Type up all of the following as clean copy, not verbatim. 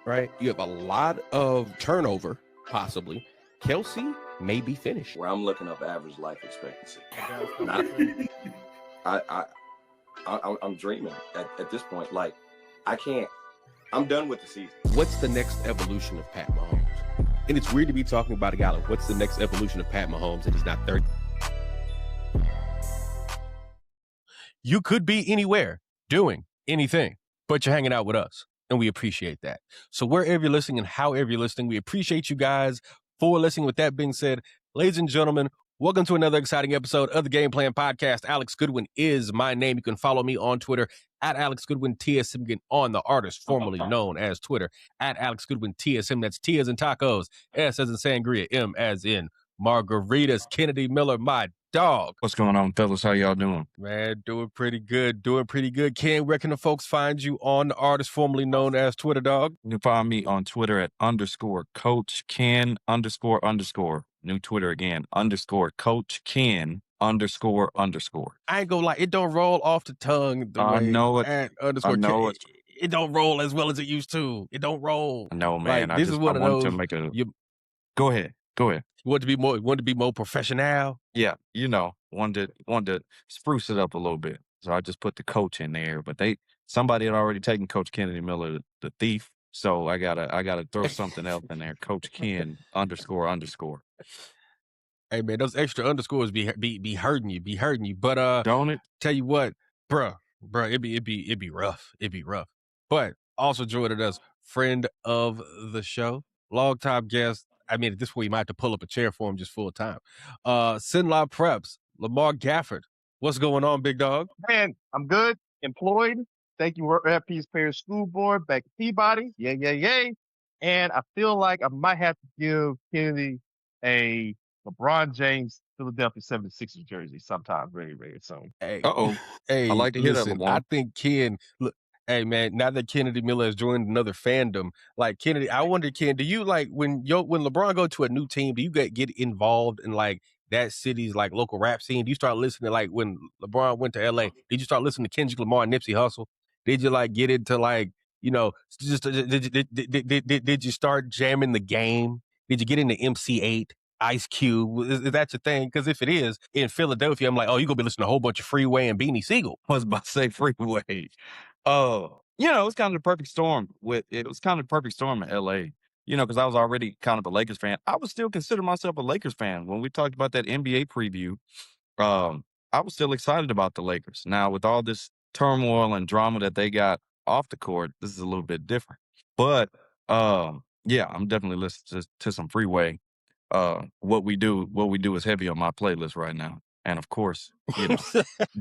right? You have a lot of turnover, possibly. Kelsey may be finished. Where I'm looking up average life expectancy. I'm dreaming at this point. Like, I can't. I'm done with the season. What's the next evolution of Pat Mahomes? And it's weird to be talking about a guy like, what's the next evolution of Pat Mahomes, and he's not 30. You could be anywhere doing anything, but you're hanging out with us, and we appreciate that. So wherever you're listening and however you're listening, we appreciate you guys for listening. With that being said, ladies and gentlemen, welcome to another exciting episode of the Game Plan Podcast. Alex Goodwin is my name. You can follow me on Twitter at Alex Goodwin TSM, on the artist formerly known as Twitter at Alex Goodwin TSM. That's T as in tacos, S as in sangria, M as in margaritas. Kennedy Miller, my dog. What's going on, fellas? How y'all doing? Man, doing pretty good. Ken, where can the folks find you on the artist formerly known as Twitter, dog? You can find me on Twitter at _Coach Ken __. New Twitter again, _Coach Ken __. I ain't gonna lie, it don't roll off the tongue. I know it. I know it. It don't roll as well as it used to. It don't roll. No, man. Like, this is one of those. To make a. Go ahead. You want to be more professional? Yeah, wanted to spruce it up a little bit. So I just put the coach in there, but somebody had already taken Coach Kennedy Miller, the thief. So I gotta throw something else in there. Coach Ken __. Hey man, those extra underscores be hurting you. But don't it? Tell you what, bruh, it'd be rough. But also joining us, friend of the show, long-time guest. I mean, at this point, you might have to pull up a chair for him just full time. Sinlaw Preps, Lamar Gafford. What's going on, big dog? Man, I'm good. Employed. Thank you, Rapids Parish School Board, back to Peabody. Yay. And I feel like I might have to give Kennedy a LeBron James Philadelphia 76ers jersey sometime very, very soon. Hey, Hey, I like to hear that, Lamar. I think Ken, look, hey man, now that Kennedy Miller has joined another fandom, like Kennedy, I wonder, Ken, do you like when LeBron go to a new team, do you get involved in like that city's like local rap scene? Do you start listening, like when LeBron went to LA, did you start listening to Kendrick Lamar and Nipsey Hussle? Did you like get into like, just did you start jamming the Game? Did you get into MC8? Ice Cube, is that your thing? Because if it is, in Philadelphia, I'm like, oh, you're going to be listening to a whole bunch of Freeway and Beanie Siegel. I was about to say Freeway. It was kind of the perfect storm. It was kind of the perfect storm in L.A., because I was already kind of a Lakers fan. I would still consider myself a Lakers fan. When we talked about that NBA preview, I was still excited about the Lakers. Now, with all this turmoil and drama that they got off the court, this is a little bit different. But, I'm definitely listening to some Freeway. What we do is heavy on my playlist right now, and of course,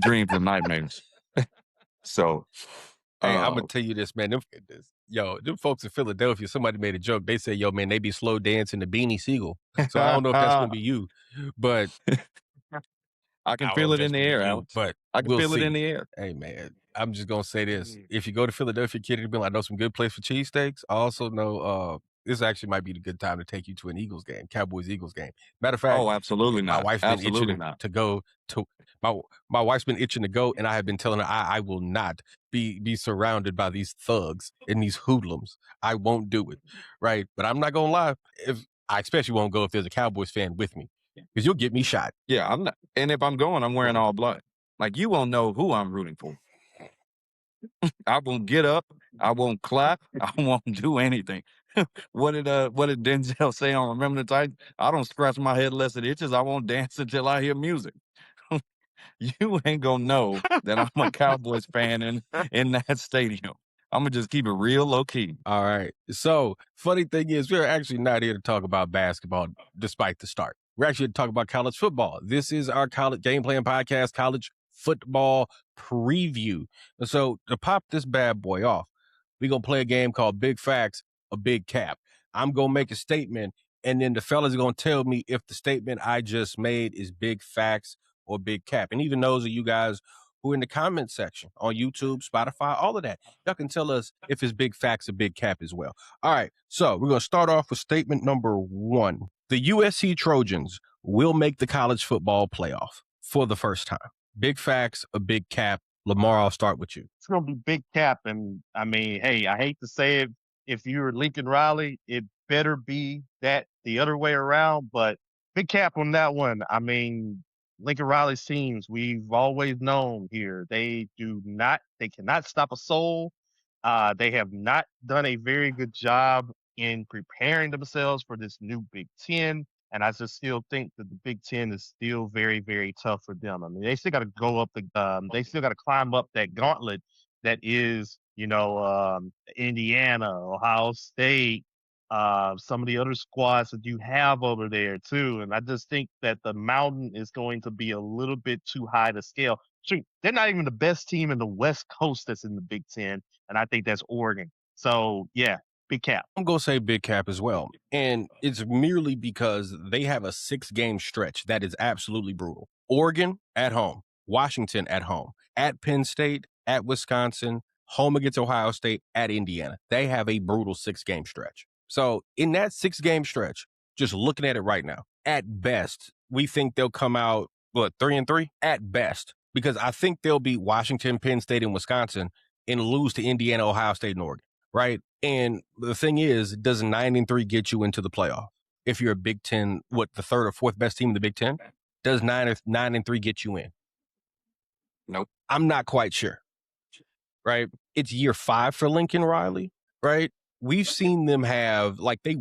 dreams and nightmares. So, hey, I'm gonna tell you this, man. Them folks in Philadelphia, somebody made a joke. They said, "Yo, man, they be slow dancing to Beanie Siegel." So I don't know if that's gonna be you, but I can feel it in the air, Alex. But I can feel it in the air. Hey, man, I'm just gonna say this: if you go to Philadelphia, Kennedy Miller, I know some good place for cheesesteaks. I also know this actually might be the good time to take you to an Eagles game, Cowboys-Eagles game. Matter of fact, absolutely not. My wife's been itching to go to. My wife's been itching to go, and I have been telling her I will not be surrounded by these thugs and these hoodlums. I won't do it, right? But I'm not gonna lie. I especially won't go if there's a Cowboys fan with me, because you'll get me shot. Yeah, I'm not. And if I'm going, I'm wearing all black. Like, you won't know who I'm rooting for. I won't get up. I won't clap. I won't do anything. What did Denzel say on Remember the Titans? I don't scratch my head unless it itches. I won't dance until I hear music. You ain't gonna know that I'm a Cowboys fan in that stadium. I'm gonna just keep it real low key. All right. So, funny thing is, we're actually not here to talk about basketball, despite the start. We're actually here to talk about college football. This is our college game plan podcast, college football preview. And so, to pop this bad boy off, we're gonna play a game called Big Facts, a Big Cap. I'm going to make a statement, and then the fellas are going to tell me if the statement I just made is big facts or big cap. And even those of you guys who are in the comment section on YouTube, Spotify, all of that, y'all can tell us if it's big facts or big cap as well. All right, so we're going to start off with statement number 1. The USC Trojans will make the college football playoff for the first time. Big facts or big cap. Lamar, I'll start with you. It's going to be big cap. And I mean, hey, I hate to say it, if you're Lincoln Riley, it better be that the other way around. But big cap on that one. I mean, Lincoln Riley's teams, we've always known here, they cannot stop a soul. They have not done a very good job in preparing themselves for this new Big Ten. And I just still think that the Big Ten is still very, very tough for them. I mean, they still got to go up they still got to climb up that gauntlet that is, Indiana, Ohio State, some of the other squads that you have over there too. And I just think that the mountain is going to be a little bit too high to scale. Shoot, they're not even the best team in the West Coast that's in the Big Ten, and I think that's Oregon. So yeah, big cap. I'm going to say big cap as well. And it's merely because they have a 6-game stretch that is absolutely brutal. Oregon at home, Washington at home, at Penn State, at Wisconsin, home against Ohio State, at Indiana. They have a brutal 6-game stretch. So in that 6-game stretch, just looking at it right now, at best, we think they'll come out, 3-3? At best. Because I think they'll beat Washington, Penn State, and Wisconsin and lose to Indiana, Ohio State, and Oregon, right? And the thing is, does 9-3 get you into the playoff? If you're a Big Ten, the third or fourth best team in the Big Ten, does 9-3 get you in? Nope. I'm not quite sure, right? It's year 5 for Lincoln Riley, right? We've seen them have, they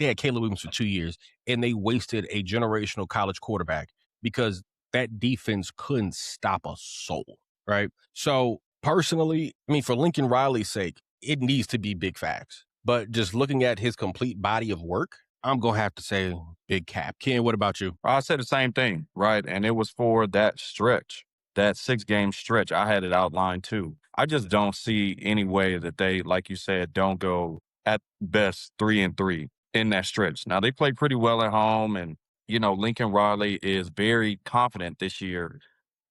had Caleb Williams for 2 years, and they wasted a generational college quarterback because that defense couldn't stop a soul, right? So personally, I mean, for Lincoln Riley's sake, it needs to be big facts. But just looking at his complete body of work, I'm going to have to say big cap. Ken, what about you? I said the same thing, right? And it was for that stretch, that 6-game stretch. I had it outlined too. I just don't see any way that they, like you said, don't go at best 3-3 in that stretch. Now, they play pretty well at home, and, Lincoln Riley is very confident this year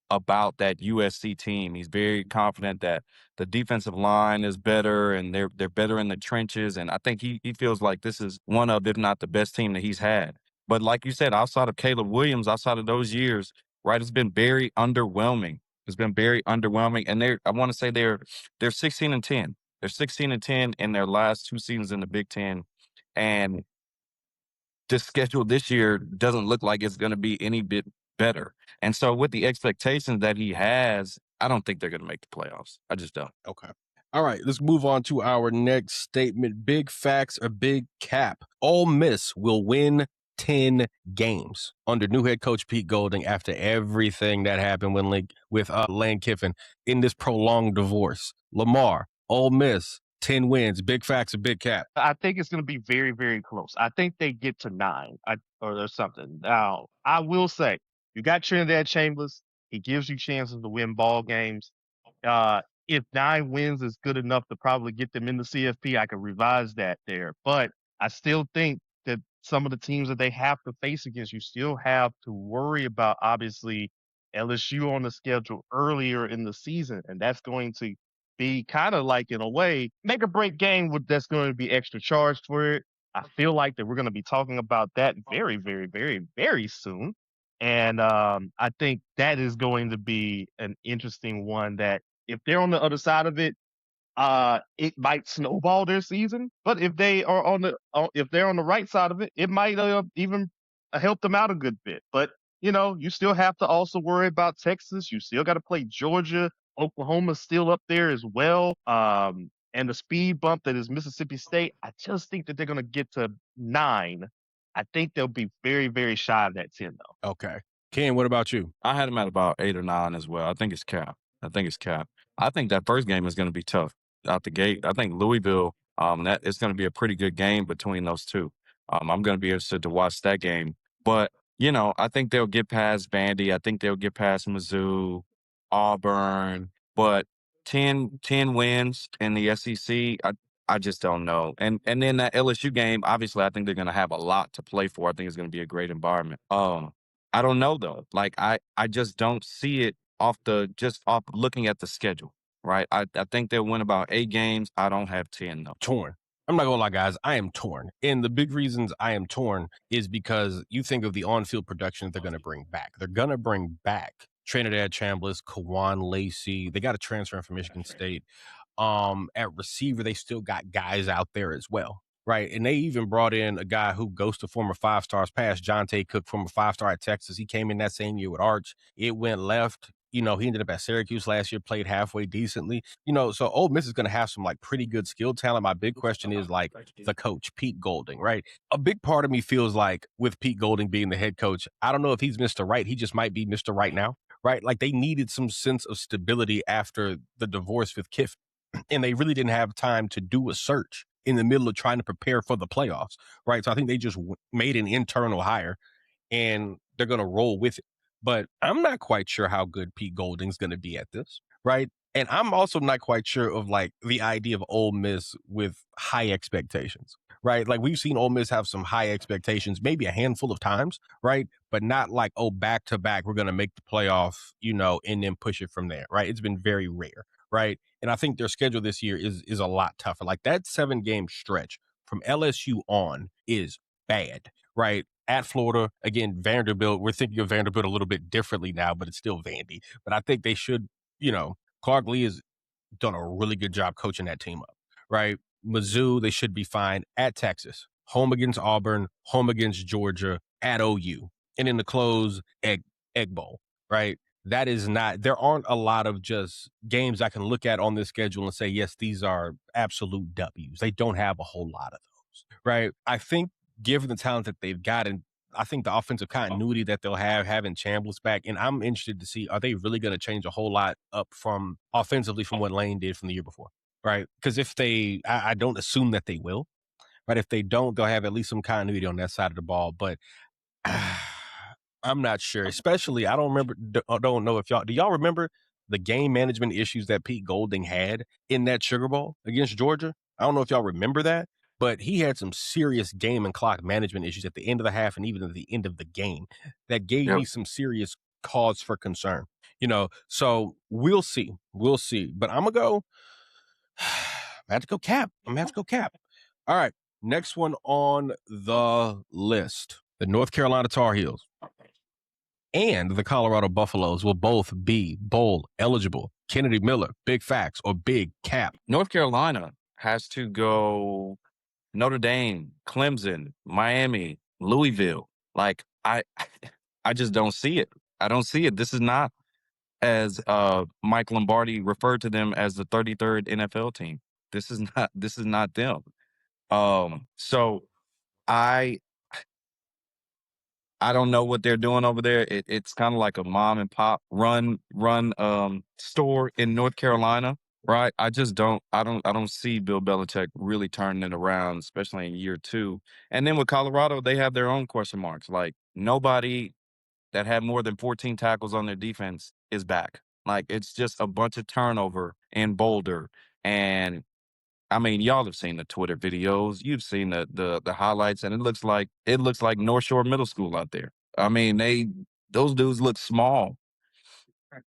about that USC team. He's very confident that the defensive line is better and they're better in the trenches. And I think he feels like this is one of, if not the best team that he's had. But like you said, outside of Caleb Williams, outside of those years, right, it's been very underwhelming. It's been very underwhelming. And I want to say they're 16-10. They're 16-10 in their last 2 seasons in the Big Ten. And this schedule this year doesn't look like it's going to be any bit better. And so with the expectations that he has, I don't think they're going to make the playoffs. I just don't. Okay. All right, let's move on to our next statement. Big facts or big cap. Ole Miss will win 10 games under new head coach Pete Golding after everything that happened with Lane Kiffin in this prolonged divorce. Lamar, Ole Miss, 10 wins. Big facts or big cap? I think it's going to be very, very close. I think they get to 9 or something. Now, I will say, you got Trinidad Chambers. He gives you chances to win ball games. If 9 wins is good enough to probably get them in the CFP, I could revise that there. But I still think that some of the teams that they have to face against, you still have to worry about, obviously, LSU on the schedule earlier in the season. And that's going to be kind of like, in a way, make or break game that's going to be extra charged for it. I feel like that we're going to be talking about that very, very, very, very soon. And I think that is going to be an interesting one that if they're on the other side of it, it might snowball their season. But if they are if they're on the right side of it, it might even help them out a good bit. But, you still have to also worry about Texas. You still got to play Georgia. Oklahoma's still up there as well. And the speed bump that is Mississippi State, I just think that they're going to get to 9. I think they'll be very, very shy of that 10, though. Okay. Ken, what about you? I had him at about 8 or 9 as well. I think it's cap. I think that first game is going to be tough out the gate. I think Louisville, that it's going to be a pretty good game between those two. I'm going to be interested to watch that game. But, I think they'll get past Vandy. I think they'll get past Mizzou, Auburn. But 10 wins in the SEC, I just don't know. And then that LSU game, obviously, I think they're going to have a lot to play for. I think it's going to be a great environment. I don't know, though. I just don't see it off looking at the schedule, right? I think they'll win about 8 games. I don't have 10, though. Torn. I'm not going to lie, guys. I am torn. And the big reasons I am torn is because you think of the on-field production that they're going to bring back. They're going to bring back Trinidad Chambers, Kawan Lacey. They got a transfer from Michigan State. At receiver, they still got guys out there as well. Right. And they even brought in a guy who goes to former 5-stars past, Jonte Cook, former 5-star at Texas. He came in that same year with Arch. It went left. He ended up at Syracuse last year, played halfway decently. So Ole Miss is going to have some like pretty good skill talent. My big question is like the coach, Pete Golding, right? A big part of me feels like with Pete Golding being the head coach, I don't know if he's Mr. Right. He just might be Mr. Right now, right? Like they needed some sense of stability after the divorce with Kiff, and they really didn't have time to do a search in the middle of trying to prepare for the playoffs, right? So I think they just made an internal hire and they're going to roll with it. But I'm not quite sure how good Pete Golding's going to be at this, right? And I'm also not quite sure of like the idea of Ole Miss with high expectations, right? Like we've seen Ole Miss have some high expectations, maybe a handful of times, right? But not like, oh, back to back, we're going to make the playoff, and then push it from there, right? It's been very rare, right? And I think their schedule this year is a lot tougher. Like that 7-game stretch from LSU on is bad, right? At Florida, again, Vanderbilt, we're thinking of Vanderbilt a little bit differently now, but it's still Vandy. But I think they should, Clark Lee has done a really good job coaching that team up, right? Mizzou, they should be fine. At Texas, home against Auburn, home against Georgia, at OU. And in the close, Egg Bowl, right? That is not, there aren't a lot of just games I can look at on this schedule and say, yes, these are absolute W's. They don't have a whole lot of those, right? I think given the talent that they've got, and I think the offensive continuity that they'll have having Chambliss back, and I'm interested to see, are they really going to change a whole lot up from offensively from what Lane did from the year before, right? Because if they, I don't assume that they will, but if they don't, they'll have at least some continuity on that side of the ball. But I'm not sure. Especially, I don't know if do y'all remember the game management issues that Pete Golding had in that Sugar Bowl against Georgia? I don't know if y'all remember that, but he had some serious game and clock management issues at the end of the half and even at the end of the game that gave me some serious cause for concern. So we'll see. But I'm gonna go. I have to go Cap. I'm gonna have to go Cap. All right. Next one on the list: the North Carolina Tar Heels and the Colorado Buffaloes will both be bowl eligible. Kennedy Miller, big facts or big Cap? North Carolina has to go Notre Dame, Clemson, Miami, Louisville. Like I just don't see it. I don't see it. This is not, as Mike Lombardi referred to them as the 33rd NFL team. This is not them. So I don't know what they're doing over there. It's kind of like a mom and pop run store in North Carolina, right? I don't see Bill Belichick really turning it around, especially in year 2. And then with Colorado, they have their own question marks. Like nobody that had more than 14 tackles on their defense is back. Like it's just a bunch of turnover in Boulder. And I mean, y'all have seen the Twitter videos. You've seen the highlights, and it looks like North Shore Middle School out there. I mean, those dudes look small.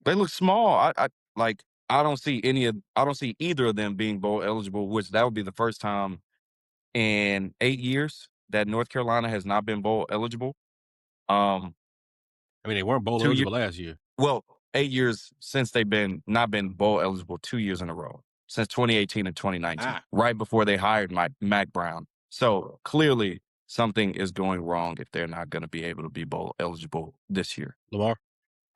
They look small. I don't see either of them being bowl eligible, which that would be the first time in 8 years that North Carolina has not been bowl eligible. I mean, they weren't bowl eligible last year. Well, 8 years since they've not been bowl eligible 2 years in a row. Since 2018 and 2019, right before they hired Mac Brown. So clearly something is going wrong if they're not going to be able to be bowl eligible this year. Lamar?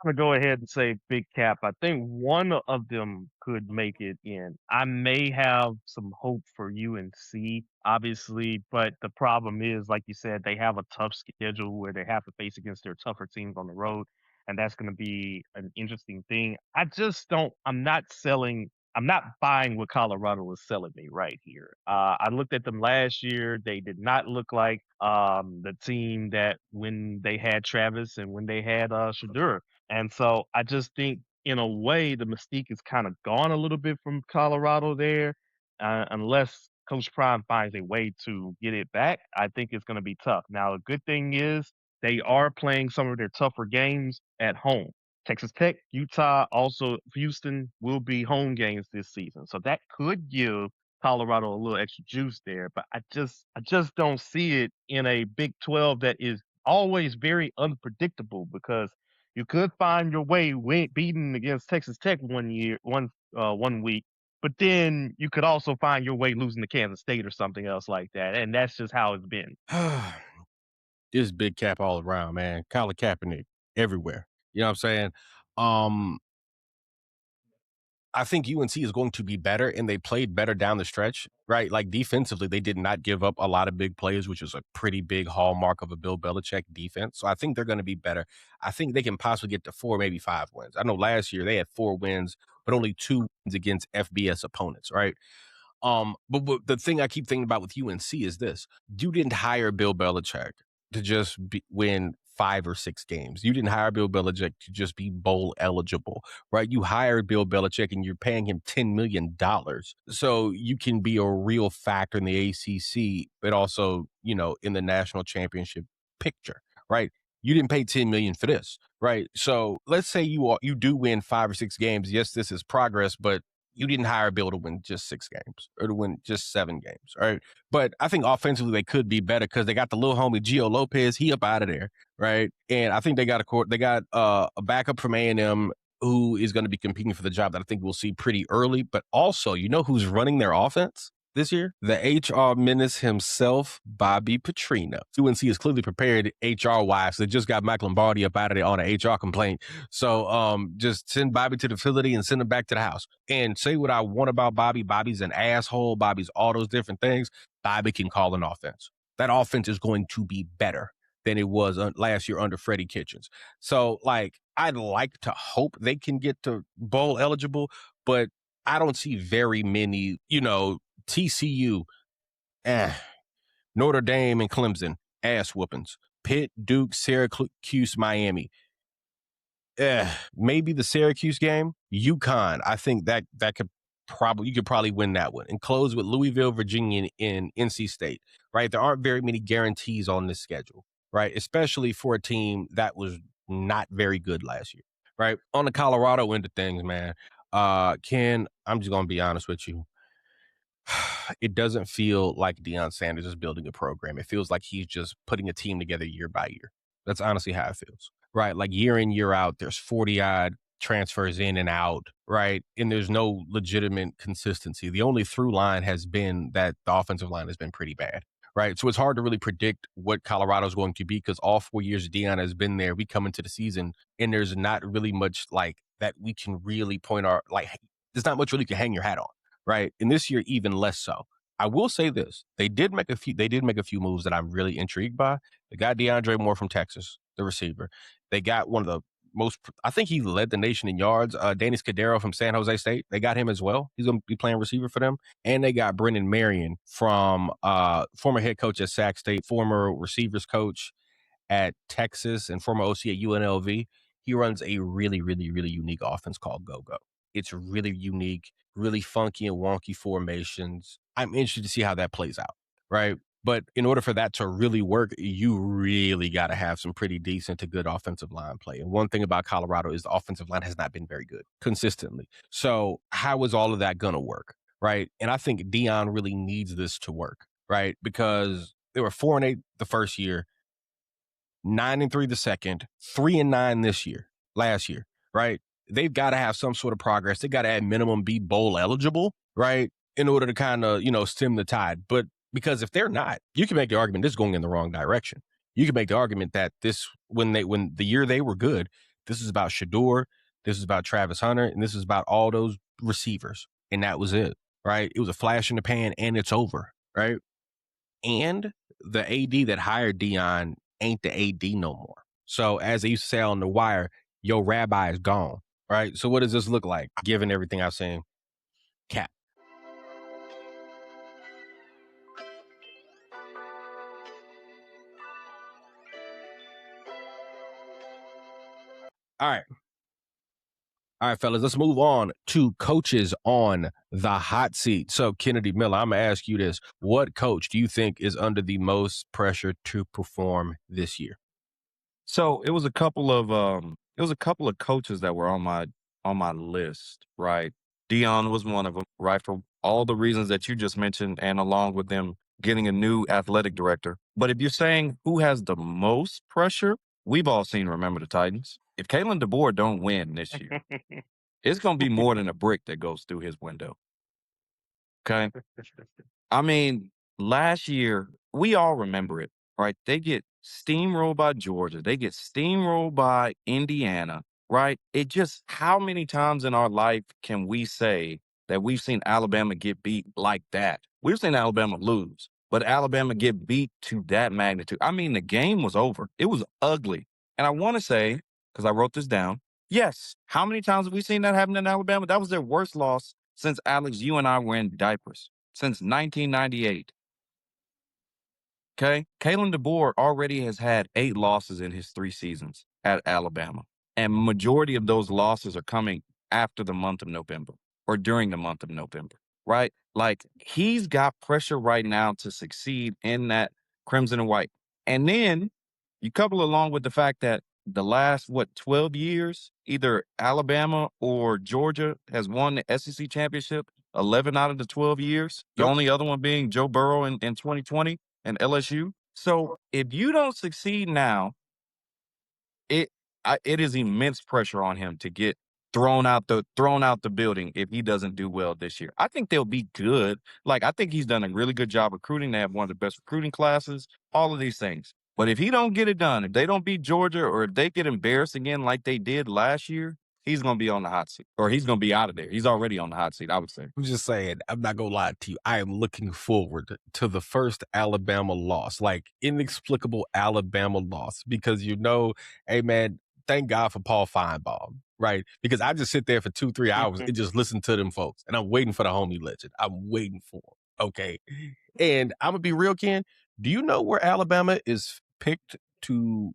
I'm going to go ahead and say Big Cap. I think one of them could make it in. I may have some hope for UNC, obviously, but the problem is, like you said, they have a tough schedule where they have to face against their tougher teams on the road, and that's going to be an interesting thing. I'm not buying what Colorado is selling me right here. I looked at them last year. They did not look like the team that when they had Travis and when they had Shadur. And so I just think, in a way, the mystique is kind of gone a little bit from Colorado there. Unless Coach Prime finds a way to get it back, I think it's going to be tough. Now, the good thing is they are playing some of their tougher games at home. Texas Tech, Utah, also Houston will be home games this season. So that could give Colorado a little extra juice there. But I just don't see it in a Big 12 that is always very unpredictable, because you could find your way beating against Texas Tech one week, but then you could also find your way losing to Kansas State or something else like that. And that's just how it's been. This big cap all around, man. Colin Kaepernick everywhere. You know what I'm saying? I think UNC is going to be better, and they played better down the stretch, right? Like defensively, they did not give up a lot of big plays, which is a pretty big hallmark of a Bill Belichick defense. So I think they're going to be better. I think they can possibly get to 4, maybe 5 wins. I know last year they had 4 wins, but only 2 wins against FBS opponents, right? But the thing I keep thinking about with UNC is this: you didn't hire Bill Belichick to just win 5 or 6 games. You didn't hire Bill Belichick to just be bowl eligible, right? You hired Bill Belichick and you're paying him $10 million. So you can be a real factor in the ACC, but also, in the national championship picture, right? You didn't pay $10 million for this, right? So let's say you do win 5 or 6 games. Yes, this is progress, but you didn't hire Bill to win just 6 games or to win just 7 games, right? But I think offensively they could be better because they got the little homie Gio Lopez. He up out of there, right? And I think they got a backup from A&M who is going to be competing for the job that I think we'll see pretty early. But also, who's running their offense this year? The HR menace himself, Bobby Petrino. UNC is clearly prepared HR-wise. They just got Mike Lombardi up out of there on an HR complaint. So just send Bobby to the facility and send him back to the house. And say what I want about Bobby. Bobby's an asshole. Bobby's all those different things. Bobby can call an offense. That offense is going to be better than it was last year under Freddie Kitchens. So, I'd like to hope they can get to bowl eligible, but I don't see very many, TCU, Notre Dame and Clemson, ass whoopings. Pitt, Duke, Syracuse, Miami. Maybe the Syracuse game. UConn, I think that could you could probably win that one. And close with Louisville, Virginia, and NC State, right? There aren't very many guarantees on this schedule, right? Especially for a team that was not very good last year, right? On the Colorado end of things, man, Ken, I'm just going to be honest with you. It doesn't feel like Deion Sanders is building a program. It feels like he's just putting a team together year by year. That's honestly how it feels, right? Like year in, year out, there's 40-odd transfers in and out, right? And there's no legitimate consistency. The only through line has been that the offensive line has been pretty bad, right? So it's hard to really predict what Colorado's going to be because all 4 years Deion has been there. We come into the season and there's not really much like that we can really point our, there's not much really you can hang your hat on. Right. And this year, even less so. I will say this. They did make a few moves that I'm really intrigued by. They got DeAndre Moore from Texas, the receiver. They got one of the most, I think he led the nation in yards, Danny Scudero from San Jose State. They got him as well. He's going to be playing receiver for them. And they got Brendan Marion from former head coach at Sac State, former receivers coach at Texas, and former OC at UNLV. He runs a really, really, really unique offense called Go-Go. It's really unique, really funky and wonky formations. I'm interested to see how that plays out, right? But in order for that to really work, you really got to have some pretty decent to good offensive line play. And one thing about Colorado is the offensive line has not been very good consistently. So how is all of that going to work, right? And I think Deion really needs this to work, right? Because they were 4-8 the first year, 9-3 the second, 3-9 last year, right? They've got to have some sort of progress. They got to at minimum be bowl eligible, right? In order to kind of, stem the tide. But because if they're not, you can make the argument this is going in the wrong direction. You can make the argument that when the year they were good, this is about Shador, this is about Travis Hunter, and this is about all those receivers. And that was it, right? It was a flash in the pan and it's over, right? And the AD that hired Deion ain't the AD no more. So as they used to say on The Wire, your rabbi is gone. Right. So what does this look like, given everything I've seen? Cap. All right, fellas, let's move on to coaches on the hot seat. So, Kennedy Miller, I'm going to ask you this. What coach do you think is under the most pressure to perform this year? So it was a couple of coaches that were on my list, right? Deion was one of them, right? For all the reasons that you just mentioned, and along with them getting a new athletic director. But if you're saying who has the most pressure, we've all seen Remember the Titans. If Kalen DeBoer don't win this year, it's going to be more than a brick that goes through his window. Okay. I mean, last year, we all remember it, right? They get steamrolled by Georgia. They get steamrolled by Indiana, right? It just, how many times in our life can we say that we've seen Alabama get beat like that? We've seen Alabama lose, but Alabama get beat to that magnitude. I mean, the game was over. It was ugly. And I want to say, because I wrote this down, yes, how many times have we seen that happen in Alabama? That was their worst loss since, Alex, you and I were in diapers, since 1998. Okay. Kalen DeBoer already has had 8 losses in his 3 seasons at Alabama. And majority of those losses are coming after the month of November or during the month of November, right? Like, he's got pressure right now to succeed in that crimson and white. And then you couple along with the fact that the last, 12 years, either Alabama or Georgia has won the SEC championship 11 out of the 12 years. The Yep. only other one being Joe Burrow in 2020 and LSU. So if you don't succeed now, it is immense pressure on him to get thrown out the building if he doesn't do well this year. I think they'll be good. Like, I think he's done a really good job recruiting. They have one of the best recruiting classes, all of these things. But if he don't get it done, if they don't beat Georgia, or if they get embarrassed again like they did last year, he's going to be on the hot seat, or he's going to be out of there. He's already on the hot seat, I would say. I'm just saying, I'm not going to lie to you. I am looking forward to the first Alabama loss, like inexplicable Alabama loss, because, hey, man, thank God for Paul Feinbaum, right? Because I just sit there for 2-3 hours and just listen to them folks, and I'm waiting for the homie legend. I'm waiting for him, okay? And I'm going to be real, Ken. Do you know where Alabama is picked to,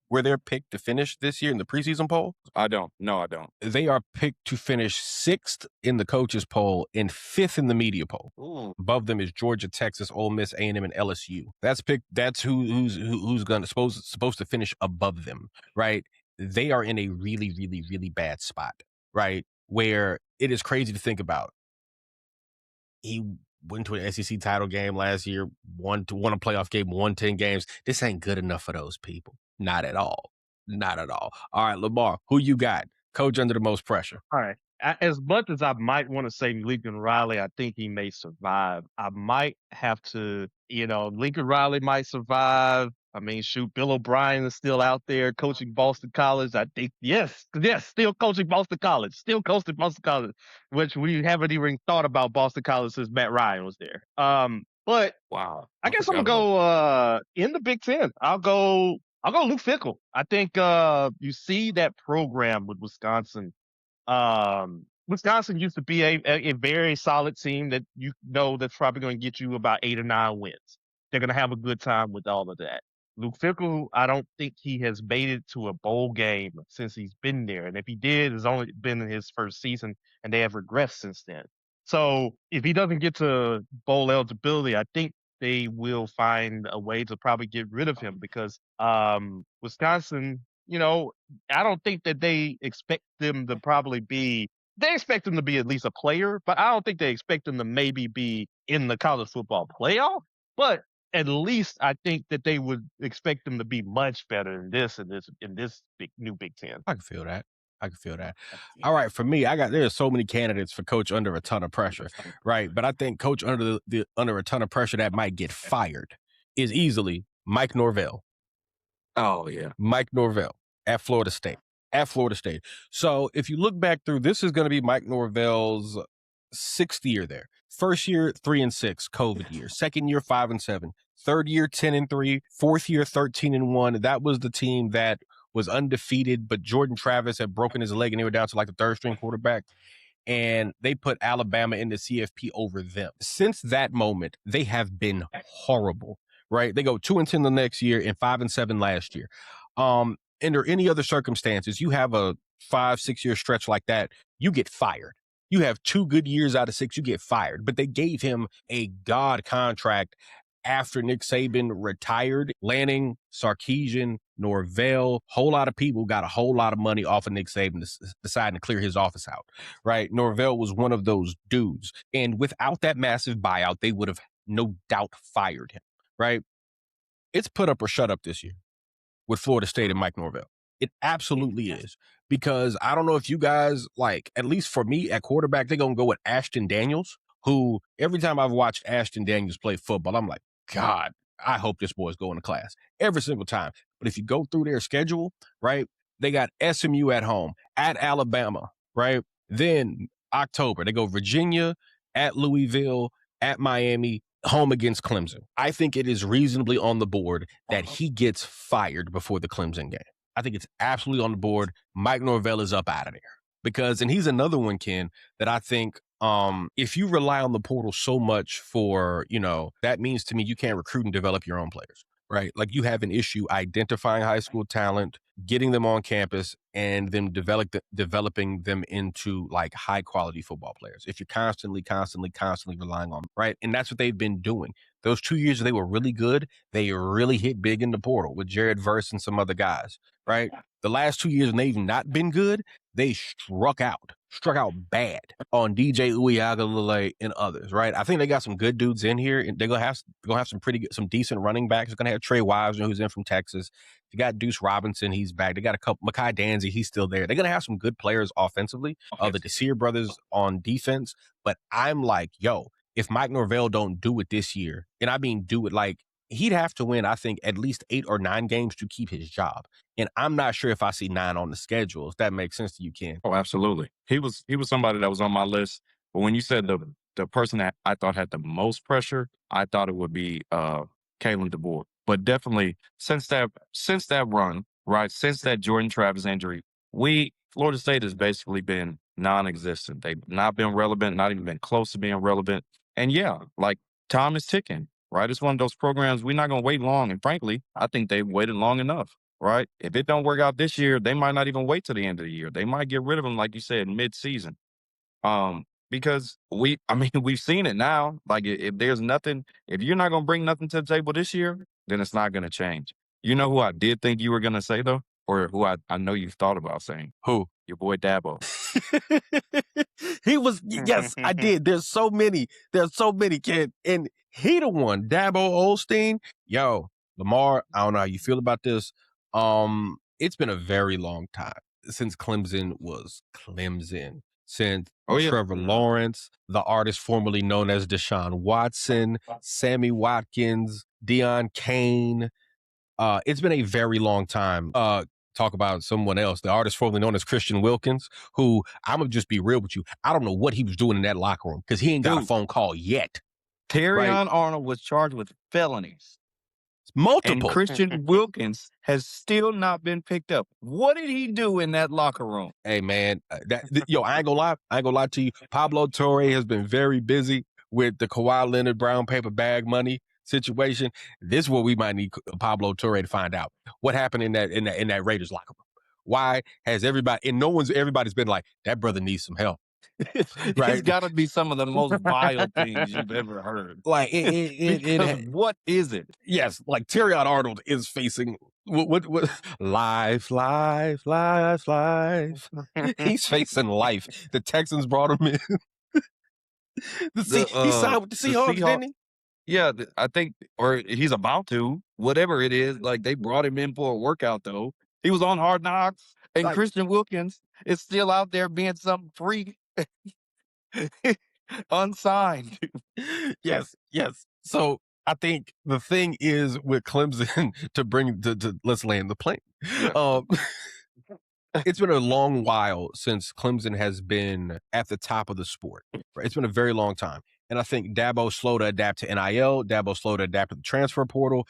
where they're picked to finish this year in the preseason poll? I don't. No, I don't. They are picked to finish 6th in the coaches poll and 5th in the media poll. Ooh. Above them is Georgia, Texas, Ole Miss, A&M, and LSU. That's picked. That's who's supposed to finish above them, right? They are in a really, really, really bad spot, right? Where it is crazy to think about. He went to an SEC title game last year, won a playoff game, won 10 games. This ain't good enough for those people. Not at all. Not at all. All right, Lamar, who you got? Coach under the most pressure. All right. As much as I might want to say Lincoln Riley, I think he may survive. I might have to, Lincoln Riley might survive. I mean, shoot, Bill O'Brien is still out there coaching Boston College. I think, yes, still coaching Boston College, which we haven't even thought about Boston College since Matt Ryan was there. But wow, I guess I'm gonna go in the Big Ten. I'll go Luke Fickell. I think you see that program with Wisconsin. Wisconsin used to be a very solid team that that's probably going to get you about 8 or 9 wins. They're going to have a good time with all of that. Luke Fickell, I don't think he has made it to a bowl game since he's been there. And if he did, it's only been in his first season, and they have regressed since then. So if he doesn't get to bowl eligibility, I think they will find a way to probably get rid of him, because Wisconsin, I don't think that they expect them to they expect him to be at least a player, but I don't think they expect him to maybe be in the college football playoff. But at least I think that they would expect them to be much better in this new Big Ten. I can feel that. All right, for me, there's so many candidates for coach under a ton of pressure, right? But I think coach under under a ton of pressure that might get fired is easily Mike Norvell. Oh yeah, Mike Norvell at Florida State. So if you look back through, this is going to be Mike Norvell's 6th year there. First year 3-6, COVID year. Second year 5-7. Third year 10-3. Fourth year 13-1. That was the team that was undefeated, but Jordan Travis had broken his leg and they were down to like the 3rd string quarterback. And they put Alabama in the CFP over them. Since that moment, they have been horrible, right? They go 2-10 the next year and 5-7 last year. Under any other circumstances, you have a 5-6 year stretch like that, you get fired. You have 2 good years out of 6, you get fired. But they gave him a god contract after Nick Saban retired. Lanning, Sarkisian, Norvell, whole lot of people got a whole lot of money off of Nick Saban deciding to clear his office out, right? Norvell was one of those dudes. And without that massive buyout, they would have no doubt fired him, right? It's put up or shut up this year with Florida State and Mike Norvell. It absolutely is. Because I don't know if you guys, at least for me at quarterback, they're going to go with Ashton Daniels, who every time I've watched Ashton Daniels play football, I'm like, God, I hope this boy's going to class every single time. But if you go through their schedule, right, they got SMU at home, at Alabama, right? Then October, they go Virginia, at Louisville, at Miami, home against Clemson. I think it is reasonably on the board that he gets fired before the Clemson game. I think it's absolutely on the board. Mike Norvell is up out of there. Because, and he's another one, Ken, that I think if you rely on the portal so much for, that means to me you can't recruit and develop your own players, right? Like you have an issue identifying high school talent, getting them on campus, and then developing them into like high quality football players. If you're constantly relying on them, right? And that's what they've been doing. Those 2 years they were really good. They really hit big in the portal with Jared Verse and some other guys, right? The last 2 years when they've not been good, they struck out bad on DJ Uiagalelei and others, right? I think they got some good dudes in here, and they're gonna have some decent running backs. They're gonna have Trey Wiseman, who's in from Texas. You got Deuce Robinson, he's back. They got a couple. Makai Danzy, he's still there. They're gonna have some good players offensively. The Desir brothers on defense, but I'm like, yo, if Mike Norvell don't do it this year, and I mean do it like. He'd have to win, I think, at least 8 or 9 games to keep his job. And I'm not sure if I see 9 on the schedule, if that makes sense to you, Ken. Oh, absolutely. He was somebody that was on my list. But when you said the person that I thought had the most pressure, I thought it would be Kalen DeBoer. But definitely since that run, right, since that Jordan Travis injury, Florida State has basically been non-existent. They've not been relevant, not even been close to being relevant. And yeah, like time is ticking. Right, it's one of those programs we're not going to wait long. And frankly, I think they've waited long enough, right? If it don't work out this year, they might not even wait till the end of the year. They might get rid of them, like you said, mid-season. Because we've seen it now. Like if there's nothing, if you're not going to bring nothing to the table this year, then it's not going to change. You know who I did think you were going to say, though? Or who I know you've thought about saying? Who? Your boy Dabo. He was, yes, I did. There's so many, Ken. And he the one, Dabo Olstein. Yo, Lamar, I don't know how you feel about this. It's been a very long time since Clemson was Clemson. Since Trevor Lawrence, the artist formerly known as Deshaun Watson, Sammy Watkins, Deion Kane. It's been a very long time. Talk about someone else, the artist formerly known as Christian Wilkins, who I'm going to just be real with you. I don't know what he was doing in that locker room because he ain't got a phone call yet. Terrion Arnold was charged with felonies. Multiple. And Christian Wilkins has still not been picked up. What did he do in that locker room? Hey, man, I ain't gonna lie to you. Pablo Torre has been very busy with the Kawhi Leonard brown paper bag money situation. This is what we might need Pablo Torre to find out. What happened in that Raiders locker room? Why has everybody's been like, that brother needs some help. Right? It's got to be some of the most vile things you've ever heard. Like what is it? Yes, like Terrion Arnold is facing what life. He's facing life. The Texans brought him in. He signed with the Seahawks, didn't he? Yeah, I think, or he's about to. Whatever it is, like they brought him in for a workout though. He was on Hard Knocks, and Christian Wilkins is still out there being some freak. Unsigned. Yes. So I think the thing is with Clemson to let's land the plane. Yeah. It's been a long while since Clemson has been at the top of the sport. Right? It's been a very long time. And I think Dabo's slow to adapt to NIL. Dabo's slow to adapt to the transfer portal.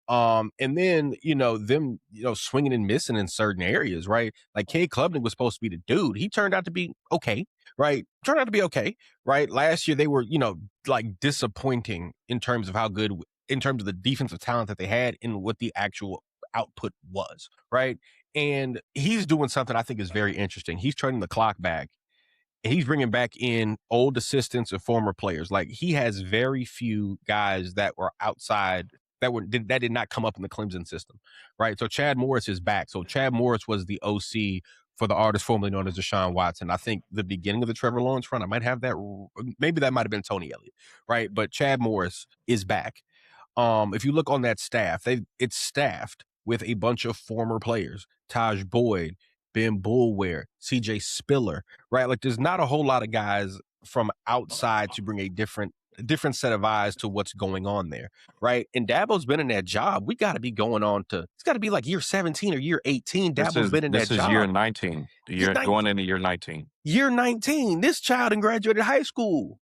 And then, them, swinging and missing in certain areas, right? Like Cade Klubnik was supposed to be the dude. He turned out to be okay, right? Last year they were, like disappointing in terms of how good, in terms of the defensive talent that they had and what the actual output was, right? And he's doing something I think is very interesting. He's turning the clock back. And he's bringing back in old assistants and former players. Like he has very few guys that were outside that did not come up in the Clemson system, right? So Chad Morris is back. So Chad Morris was the OC for the artist formerly known as Deshaun Watson. I think the beginning of the Trevor Lawrence run, I might have that. Maybe that might have been Tony Elliott, right? But Chad Morris is back. If you look on that staff, it's staffed with a bunch of former players: Taj Boyd, Ben Boulware, CJ Spiller, right? Like there's not a whole lot of guys from outside to bring a different set of eyes to what's going on there, right? And Dabo's been in that job. We got to be going on to, it's got to be like year 17 or year 18. Dabo's been in that job. This is year 19. Going into year 19. Year 19. This child and graduated high school.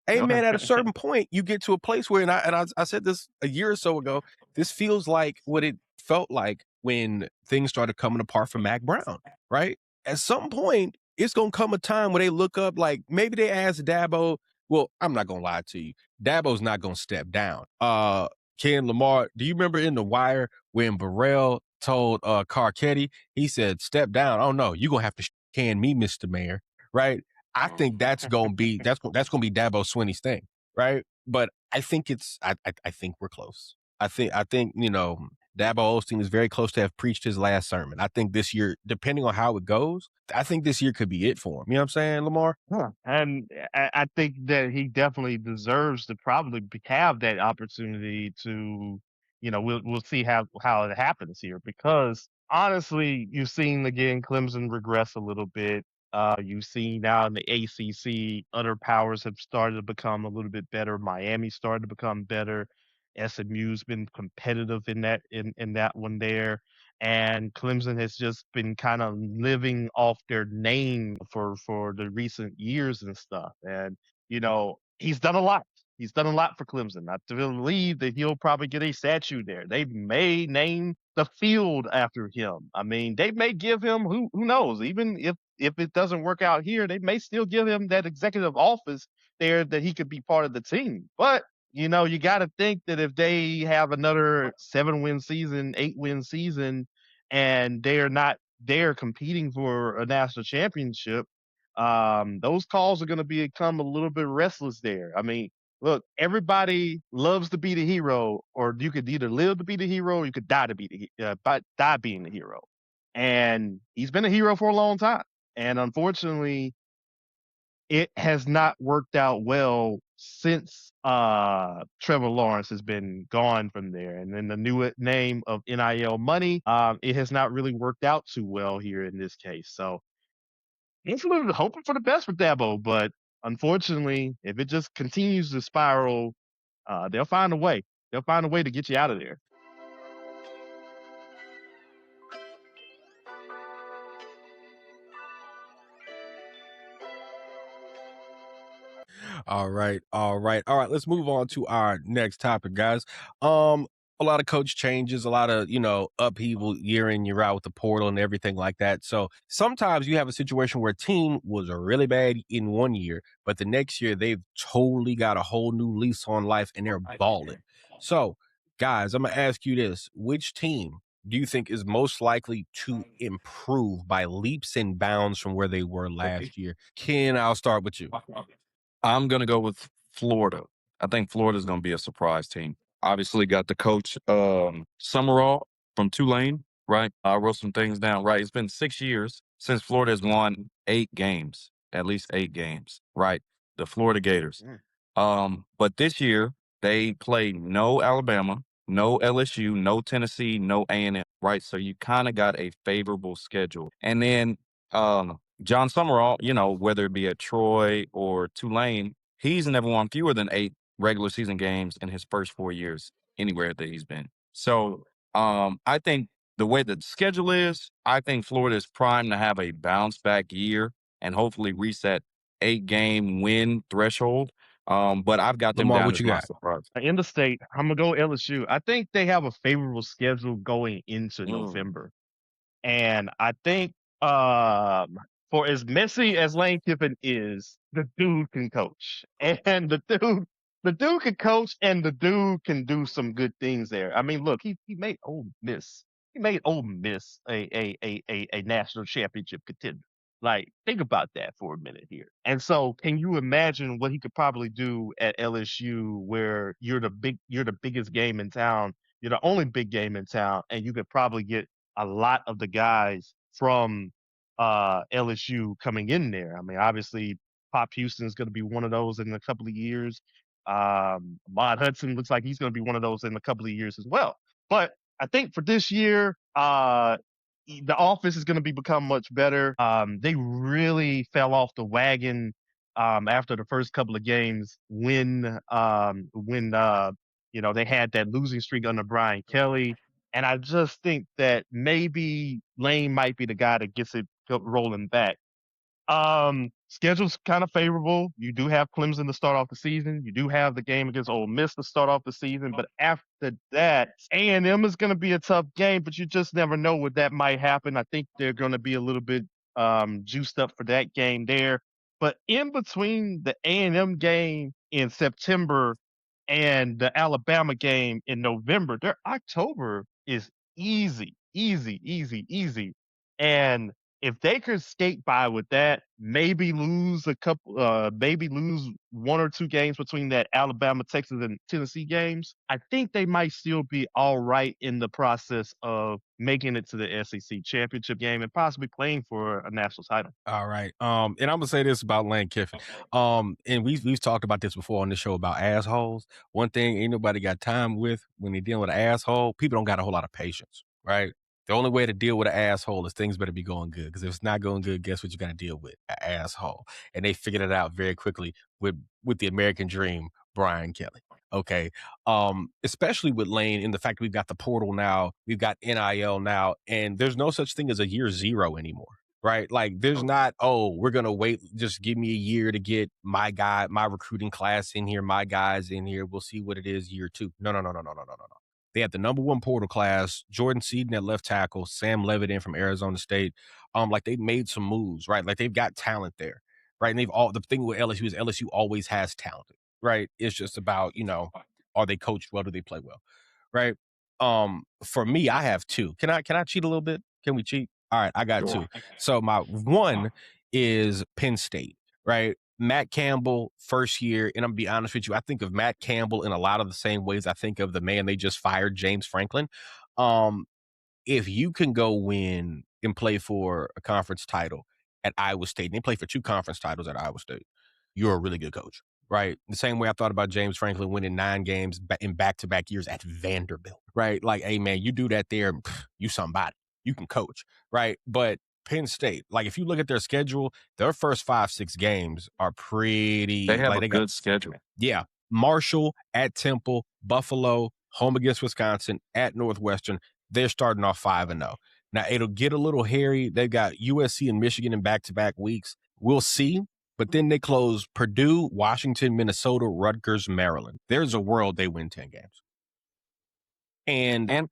Hey, man, at a certain point, you get to a place where, and I said this a year or so ago, this feels like what it felt like when things started coming apart for Mac Brown, right? At some point, it's going to come a time where they look up, like maybe they ask Dabo, well, I'm not going to lie to you. Dabo's not going to step down. Ken Lamar, do you remember in The Wire when Burrell told Cignetti, he said, step down. Oh, no, you're going to have to can me, Mr. Mayor, right? I think that's going to be that's going to be Dabo Swinney's thing, right? But I think I think we're close. I think Dabo Osteen is very close to have preached his last sermon. I think this year, depending on how it goes, I think this year could be it for him. You know what I'm saying, Lamar? And I think that he definitely deserves to probably have that opportunity to, we'll see how it happens here, because honestly, you've seen again Clemson regress a little bit. You've seen now in the ACC, other powers have started to become a little bit better. Miami started to become better. SMU's been competitive in that one there. And Clemson has just been kind of living off their name for the recent years and stuff. And, he's done a lot. He's done a lot for Clemson. I believe that he'll probably get a statue there. They may name the field after him. I mean, they may give him, who knows, even if it doesn't work out here, they may still give him that executive office there that he could be part of the team. But, you got to think that if they have another 7-win season, 8-win season, and they are not there competing for a national championship, those calls are going to become a little bit restless there. I mean, look, everybody loves to be the hero, or you could either live to be the hero, or you could die to be die being the hero. And he's been a hero for a long time. And unfortunately, it has not worked out well since Trevor Lawrence has been gone from there. And then the new name of NIL money, it has not really worked out too well here in this case. So it's a little hoping for the best for Dabo, but unfortunately, if it just continues to spiral, they'll find a way. They'll find a way to get you out of there. All right. Let's move on to our next topic, guys. A lot of coach changes, a lot of, upheaval year in, year out with the portal and everything like that. So sometimes you have a situation where a team was really bad in one year, but the next year they've totally got a whole new lease on life and they're balling. So, guys, I'm going to ask you this. Which team do you think is most likely to improve by leaps and bounds from where they were last year? Ken, I'll start with you. I'm going to go with Florida. I think Florida's going to be a surprise team. Obviously got the coach Summerall from Tulane, right? I wrote some things down, right? It's been 6 years since Florida has won 8 games, at least 8 games, right? The Florida Gators. But this year they played no Alabama, no LSU, no Tennessee, no A&M, right? So you kind of got a favorable schedule. And then John Summerall, whether it be at Troy or Tulane, he's never won fewer than 8 regular season games in his first 4 years anywhere that he's been. So I think the way the schedule is, I think Florida is primed to have a bounce back year and hopefully reset 8-game win threshold. But I've got them Lamar, down what as you my got? surprise. In the state, I'm going to go LSU. I think they have a favorable schedule going into November. And I think for as messy as Lane Kiffin is, the dude can coach. And the dude can coach, and the dude can do some good things there. I mean, look, he made Ole Miss. He made Ole Miss a national championship contender. Like, think about that for a minute here. And so, can you imagine what he could probably do at LSU, where you're the biggest game in town, you're the only big game in town, and you could probably get a lot of the guys from LSU coming in there. I mean, obviously, Pop Houston is going to be one of those in a couple of years. Ahmad Hudson looks like he's going to be one of those in a couple of years as well. But I think for this year, the offense is going to become much better. They really fell off the wagon after the first couple of games when they had that losing streak under Brian Kelly. And I just think that maybe Lane might be the guy that gets it rolling back. Schedule's kind of favorable. You do have Clemson to start off the season. You do have the game against Ole Miss to start off the season. But after that, A&M is going to be a tough game, but you just never know what that might happen. I think they're going to be a little bit juiced up for that game there. But in between the A&M game in September and the Alabama game in November, their October is easy. And if they could skate by with that, maybe lose one or two games between that Alabama, Texas, and Tennessee games, I think they might still be all right in the process of making it to the SEC championship game and possibly playing for a national title. All right. And I'm gonna say this about Lane Kiffin. And we've talked about this before on the show about assholes. One thing ain't nobody got time with when they're dealing with an asshole. People don't got a whole lot of patience, right? The only way to deal with an asshole is things better be going good. Because if it's not going good, guess what you got to deal with? An asshole. And they figured it out very quickly with the American dream, Brian Kelly. Okay. Especially with Lane in the fact that we've got the portal now, we've got NIL now, and there's no such thing as a year zero anymore. Right? Like there's not, we're going to wait. Just give me a year to get my recruiting class in here, my guys in here. We'll see what it is year two. No. They had the number one portal class, Jordan Seaton at left tackle, Sam Levitt in from Arizona State. Like they've made some moves, right? Like they've got talent there, right? And the thing with LSU is LSU always has talent, right? It's just about, are they coached well? Do they play well? Right? For me, I have two. Can I cheat a little bit? Can we cheat? All right, I got two. So my one is Penn State, right? Matt Campbell, first year, and I'm gonna be honest with you, I think of Matt Campbell in a lot of the same ways I think of the man they just fired, James Franklin. If you can go win and play for a conference title at Iowa State, and they play for 2 conference titles at Iowa State, you're a really good coach, right? The same way I thought about James Franklin winning 9 games in back-to-back years at Vanderbilt, right? Like, hey, man, you do that there, you somebody. You can coach, right? But Penn State, like if you look at their schedule, their first 5-6 games are pretty. They have a good schedule. Yeah. Marshall at Temple, Buffalo, home against Wisconsin, at Northwestern. They're starting off 5-0. Now it'll get a little hairy. They've got USC and Michigan in back-to-back weeks. We'll see. But then they close Purdue, Washington, Minnesota, Rutgers, Maryland. There's a world they win 10 games. And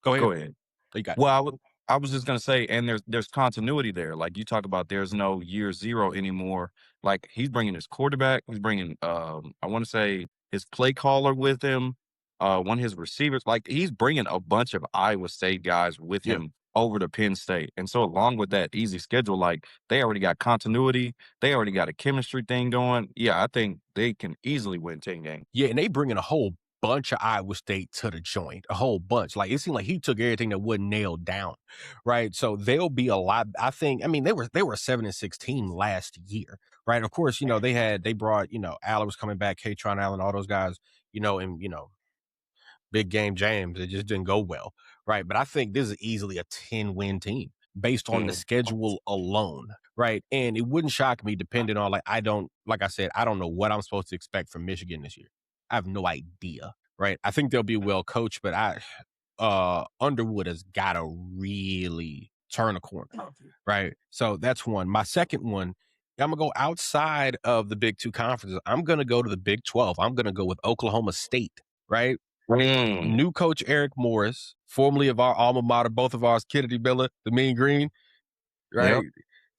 go ahead. You got it. Well, I was just gonna say, and there's continuity there. Like you talk about, there's no year zero anymore. Like he's bringing his quarterback, he's bringing I want to say his play caller with him, one of his receivers. Like he's bringing a bunch of Iowa State guys with him over to Penn State. And so along with that easy schedule, like they already got continuity, they already got a chemistry thing going. Yeah, I think they can easily win 10 games. Yeah, and they bringing a whole bunch of Iowa State to the joint, a whole bunch. Like it seemed like he took everything that wasn't nailed down, right? So they'll be a lot. I think. I mean, they were a 7-6 team last year, right? Of course, they brought Allen was coming back, Katron Allen, all those guys, and big game James. It just didn't go well, right? But I think this is easily a 10-win team based on the schedule alone, right? And it wouldn't shock me, depending on like I don't know what I'm supposed to expect from Michigan this year. I have no idea, right? I think they'll be well coached, but Underwood has got to really turn a corner, right? So that's one. My second one, I'm going to go outside of the Big 2 conferences. I'm going to go to the Big 12. I'm going to go with Oklahoma State, right? New coach Eric Morris, formerly of our alma mater, both of ours, Kennedy Miller, the Mean Green, right? Yep.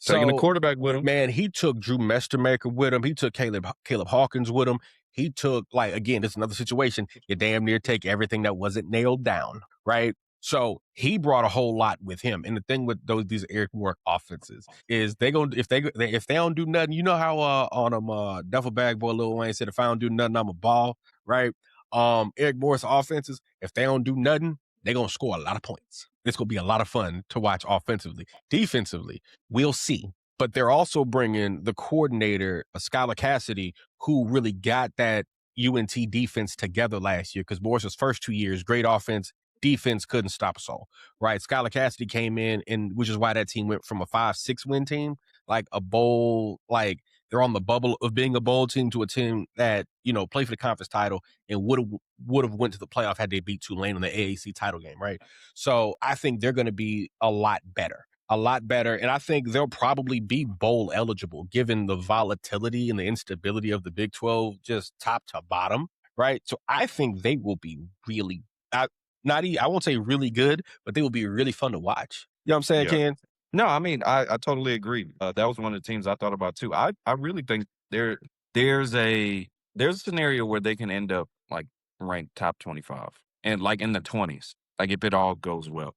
Taking the quarterback with him. Man, he took Drew Mestermaker with him. He took Caleb Hawkins with him. He took, again, it's another situation. You damn near take everything that wasn't nailed down, right? So he brought a whole lot with him. And the thing with these Eric Moore offenses is if they don't do nothing, you know how on Duffel Bag Boy Lil Wayne said, if I don't do nothing, I'm a ball, right? Eric Moore's offenses, if they don't do nothing, they're going to score a lot of points. It's going to be a lot of fun to watch offensively. Defensively, we'll see. But they're also bringing the coordinator, Skylar Cassidy, who really got that UNT defense together last year, because Morris's first 2 years, great offense, defense couldn't stop us all, right? Skylar Cassidy came in, and which is why that team went from a 5-6 win team, like a bowl, like they're on the bubble of being a bowl team to a team that, played for the conference title and would have went to the playoff had they beat Tulane in the AAC title game, right? So I think they're going to be a lot better. And I think they'll probably be bowl eligible given the volatility and the instability of the Big 12, just top to bottom, right? So I think they will be really, I won't say really good, but they will be really fun to watch. You know what I'm saying, Ken? No, I mean, I totally agree. That was one of the teams I thought about too. I really think there's a scenario where they can end up like ranked top 25 and like in the 20s, like if it all goes well.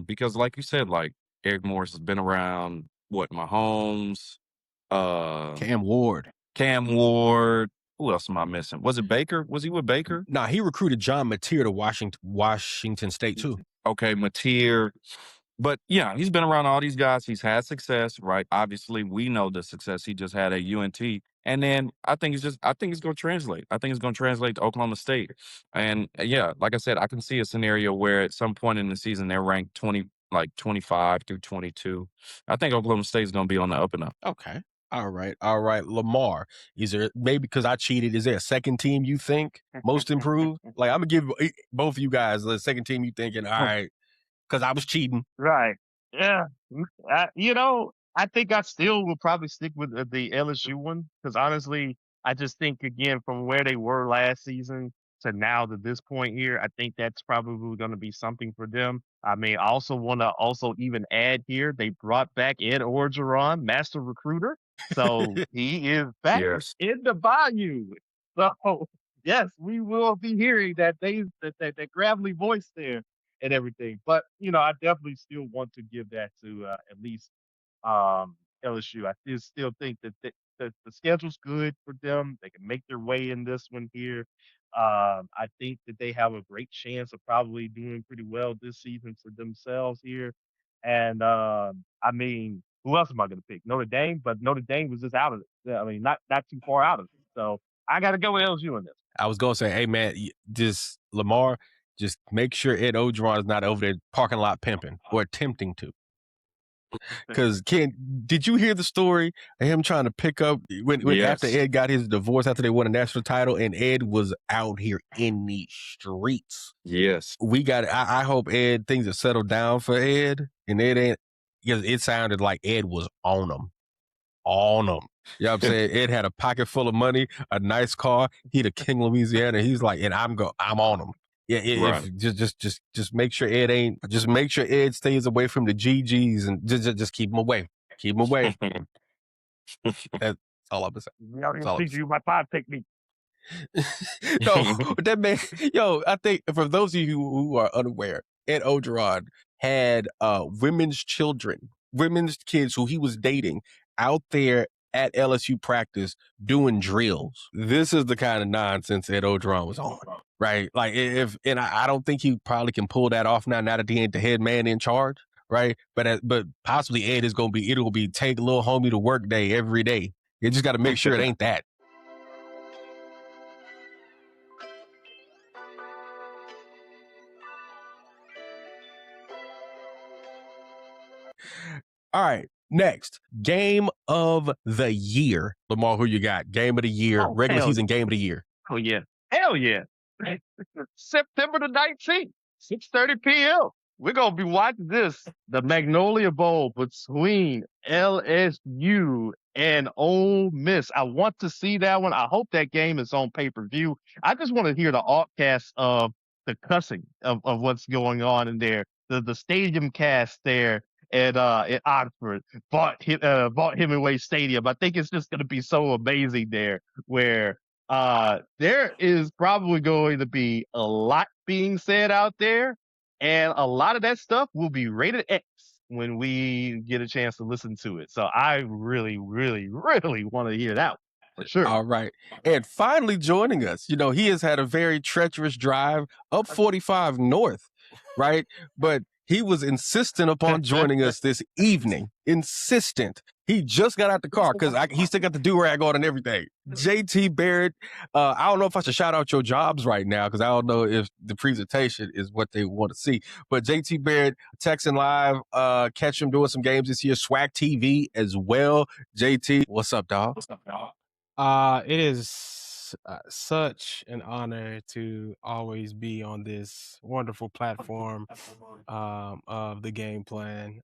Because like you said, like Eric Morris has been around, Mahomes, Cam Ward. Who else am I missing? Was it Baker? Was he with Baker? Nah, he recruited John Mateer to Washington State too. Okay, Mateer. But yeah, he's been around all these guys. He's had success, right? Obviously, we know the success he just had at UNT. And then I think it's going to translate. I think it's going to translate to Oklahoma State. And yeah, like I said, I can see a scenario where at some point in the season they're ranked 25 through 22. I think Oklahoma State is going to be on the up and up. Okay. All right. Lamar, is there, maybe because I cheated, is there a second team you think most improved? Like, I'm going to give both of you guys the second team you thinking, all right, because I was cheating. Right. Yeah. I think I still will probably stick with the LSU one because honestly, I just think, again, from where they were last season to now to this point here, I think that's probably going to be something for them. I mean, I also want to even add here, they brought back Ed Orgeron, master recruiter. So he is back in the Bayou. So yes, we will be hearing that that gravelly voice there and everything. But I definitely still want to give that to at least LSU. I still think that the schedule's good for them. They can make their way in this one here. I think that they have a great chance of probably doing pretty well this season for themselves here. And I mean, who else am I going to pick? Notre Dame, but Notre Dame was just out of it. I mean, not too far out of it. So I got to go with LSU in this. I was going to say, hey man, just Lamar, just make sure Ed Orgeron is not over there parking lot pimping or attempting to. Because Ken, did you hear the story of him trying to pick up when after Ed got his divorce after they won a national title and Ed was out here in the streets? Yes. I hope Ed, things are settled down for Ed and Ed ain't, because it sounded like Ed was on him. You know what I'm saying? Ed had a pocket full of money, a nice car. He the King of Louisiana. He's like, and I'm on him. Yeah, right. Just make sure Ed stays away from the GGs and just keep him away. Keep him away. That's all I'm saying. Teach you my pod technique. No, that man, I think for those of you who are unaware, Ed Orgeron had women's kids who he was dating out there at LSU practice doing drills. This is the kind of nonsense Ed Orgeron was on, right? Like I don't think he probably can pull that off now that he ain't the head man in charge, right? But possibly Ed is it'll be take little homie to work day every day. You just got to make sure it ain't that. All right. Next, game of the year. Lamar, who you got? Game of the year, regular season game of the year. Oh, yeah. Hell yeah. September the 19th, 6:30 p.m. We're going to be watching this, the Magnolia Bowl between LSU and Ole Miss. I want to see that one. I hope that game is on pay-per-view. I just want to hear the off-cast of the cussing of what's going on in there. The stadium cast there at Oxford, bought Hemingway Stadium. I think it's just going to be so amazing there, where there is probably going to be a lot being said out there, and a lot of that stuff will be rated X when we get a chance to listen to it. So I really, really, really want to hear that one, for sure. All right. And finally joining us, he has had a very treacherous drive up 45 North, right? But he was insistent upon joining us this evening. Insistent. He just got out the car because he still got the do-rag on and everything. JT Barrett, I don't know if I should shout out your jobs right now because I don't know if the presentation is what they want to see. But JT Barrett, Texan Live, catch him doing some games this year. Swag TV as well. JT, what's up, dog? It is such an honor to always be on this wonderful platform of the game plan.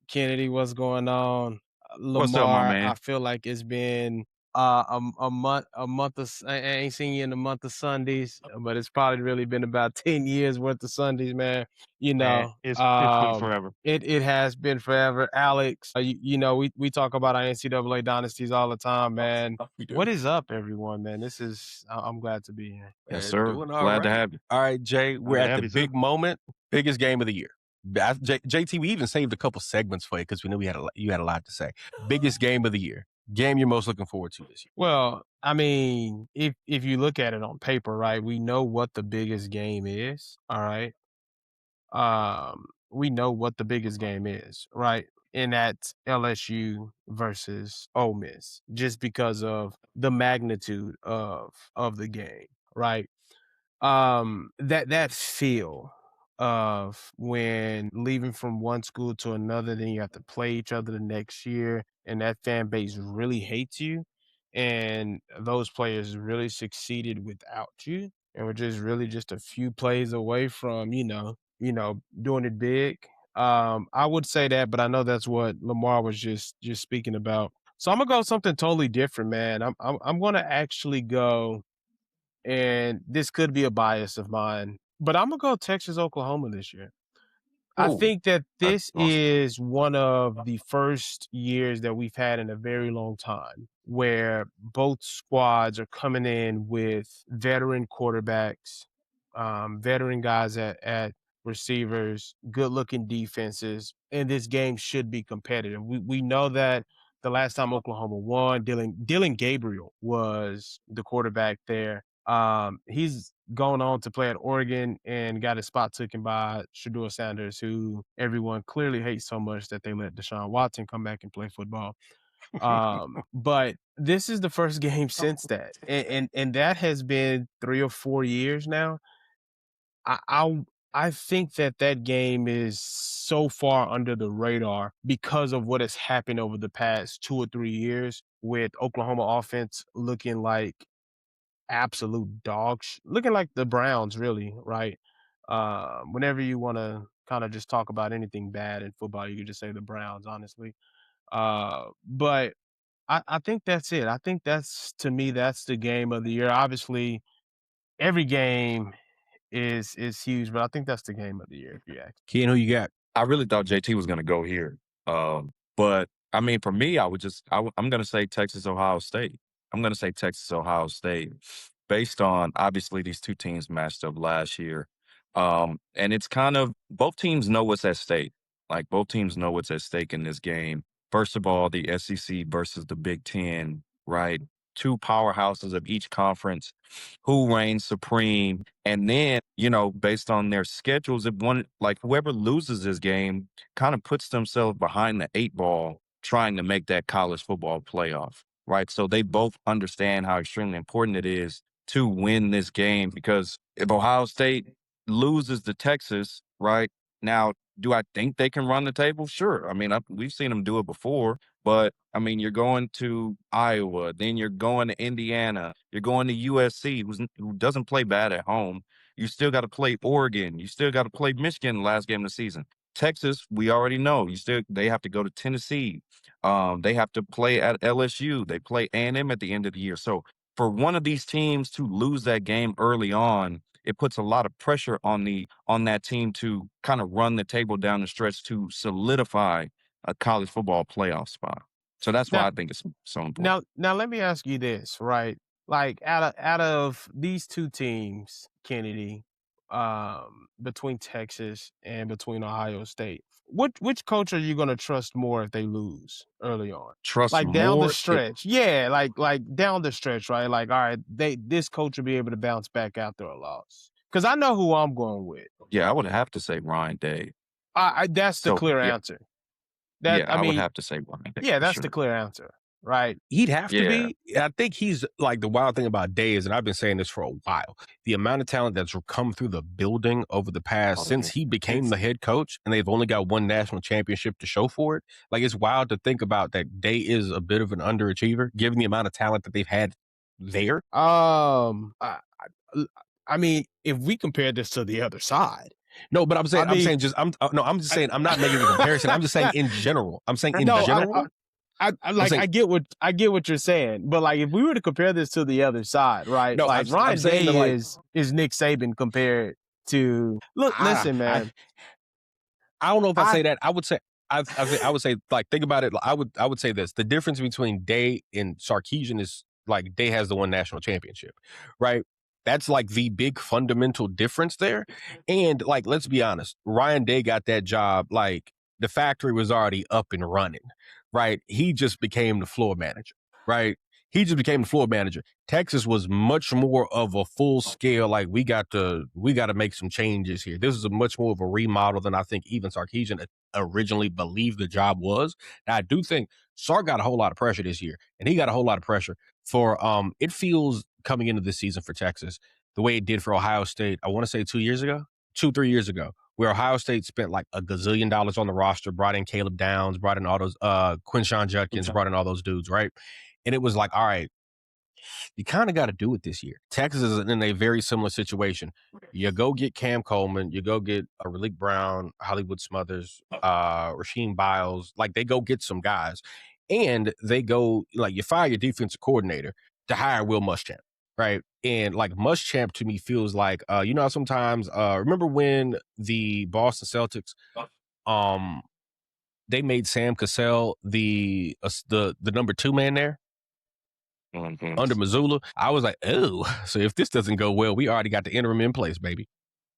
Kennedy, what's going on? Lamar, What's up, my man? I feel like it's been a month of I ain't seen you in a month of Sundays, but it's probably really been about 10 years worth of Sundays, man. You Man, know, it's been forever. it has been forever. Alex, you know, we talk about our NCAA dynasties all the time, man. What is up, everyone, man? I'm glad to be here. Yes, sir. Doing all Glad to right. have you. All right, Jay, we're to at have the you, sir. big moment, biggest game of the year. JT, we even saved a couple segments for you because we knew you had a lot to say. Biggest game of the year. Game you're most looking forward to this year. Well, I mean, if you look at it on paper, right, we know what the biggest game is. All right. We know what the biggest game is, right? And that's LSU versus Ole Miss, just because of the magnitude of the game, right? That feel of when leaving from one school to another, then you have to play each other the next year, and that fan base really hates you, and those players really succeeded without you, and we're just really just a few plays away from doing it big. I would say that, but I know that's what Lamar was just speaking about. So I'm gonna go something totally different, man. I'm gonna actually go, and this could be a bias of mine, but I'm gonna go Texas, Oklahoma this year. I Ooh, think that that's this awesome. is one of the first years that we've had in a very long time where both squads are coming in with veteran quarterbacks, veteran guys at receivers, good-looking defenses, and this game should be competitive. We know that the last time Oklahoma won, Dylan Gabriel was the quarterback there. He's gone on to play at Oregon and got his spot taken by Shedeur Sanders, who everyone clearly hates so much that they let Deshaun Watson come back and play football. But this is the first game since that, and that has been 3 or 4 years now. I think that game is so far under the radar because of what has happened over the past 2 or 3 years with Oklahoma offense looking like absolute dogs, looking like the Browns, really, right? Whenever you want to kind of just talk about anything bad in football, you could just say the Browns, honestly. But I think that's it. I think to me, that's the game of the year. Obviously, every game is huge, but I think that's the game of the year, if you ask. Ken, who you got? I really thought JT was going to go here. But I mean, for me, I'm going to say Texas, Ohio State. I'm going to say Texas, Ohio State based on obviously these two teams matched up last year. And it's kind of both teams know what's at stake. Like both teams know what's at stake in this game. First of all, the SEC versus the Big Ten, right? Two powerhouses of each conference who reigns supreme. And then, based on their schedules, whoever loses this game kind of puts themselves behind the 8 ball trying to make that college football playoff, right? So they both understand how extremely important it is to win this game, because if Ohio State loses to Texas, right, now, do I think they can run the table? Sure. I mean, we've seen them do it before, but I mean, you're going to Iowa, then you're going to Indiana, you're going to USC, who doesn't play bad at home. You still got to play Oregon. You still got to play Michigan the last game of the season. Texas, we already know. They have to go to Tennessee. They have to play at LSU. They play A&M at the end of the year. So for one of these teams to lose that game early on, it puts a lot of pressure on that team to kind of run the table down the stretch to solidify a college football playoff spot. So that's why I think it's so important. Now let me ask you this, right? Like out of these two teams, Kennedy, between Texas and between Ohio State, which coach are you gonna trust more if they lose early on? Trust Like down more the stretch. Yeah, like down the stretch, right? Like, all right, this coach will be able to bounce back after a loss. Because I know who I'm going with. Yeah, I would have to say Ryan Day. That's the clear answer. I would have to say Ryan Day. Yeah, for that's sure. the clear answer, right? He'd have to Yeah. be. I think he's like the wild thing about Day is, and I've been saying this for a while, the amount of talent that's come through the building over the past since he became the head coach, and they've only got one national championship to show for it. Like, it's wild to think about that Day is a bit of an underachiever, given the amount of talent that they've had there. I mean, if we compare this to the other side. No, but I'm saying, I'm just saying, I'm not making a comparison. I'm just saying in general. I'm saying in general. I get what you're saying, but like if we were to compare this to the other side, right? No, like Ryan Day is Nick Saban compared to. Listen, man. I don't know if I say that. I would say I would say, like, think about it. I would say this: the difference between Day and Sarkisian is like Day has the one national championship, right? That's like the big fundamental difference there. And like, let's be honest, Ryan Day got that job. Like, the factory was already up and running, right? He just became the floor manager, right? He just became the floor manager. Texas was much more of a full scale. Like, we got to make some changes here. This is a much more of a remodel than I think even Sarkisian originally believed the job was. Now, I do think Sark got a whole lot of pressure this year, and he got a whole lot of pressure for it feels coming into this season for Texas the way it did for Ohio State. I want to say 3 years ago, where Ohio State spent like $1 gazillion on the roster, brought in Caleb Downs, brought in all those Quinshon Judkins, brought in all those dudes, right? And it was like, all right, you kind of got to do it this year. Texas is in a very similar situation. You go get Cam Coleman, you go get Relique Brown, Hollywood Smothers, Rasheem Biles. Like, they go get some guys. And they go, like, you fire your defensive coordinator to hire Will Muschamp, right? And like, Muschamp to me feels like, sometimes, remember when the Boston Celtics, they made Sam Cassell the number 2 man there under Missoula. I was like, oh, so if this doesn't go well, we already got the interim in place, baby.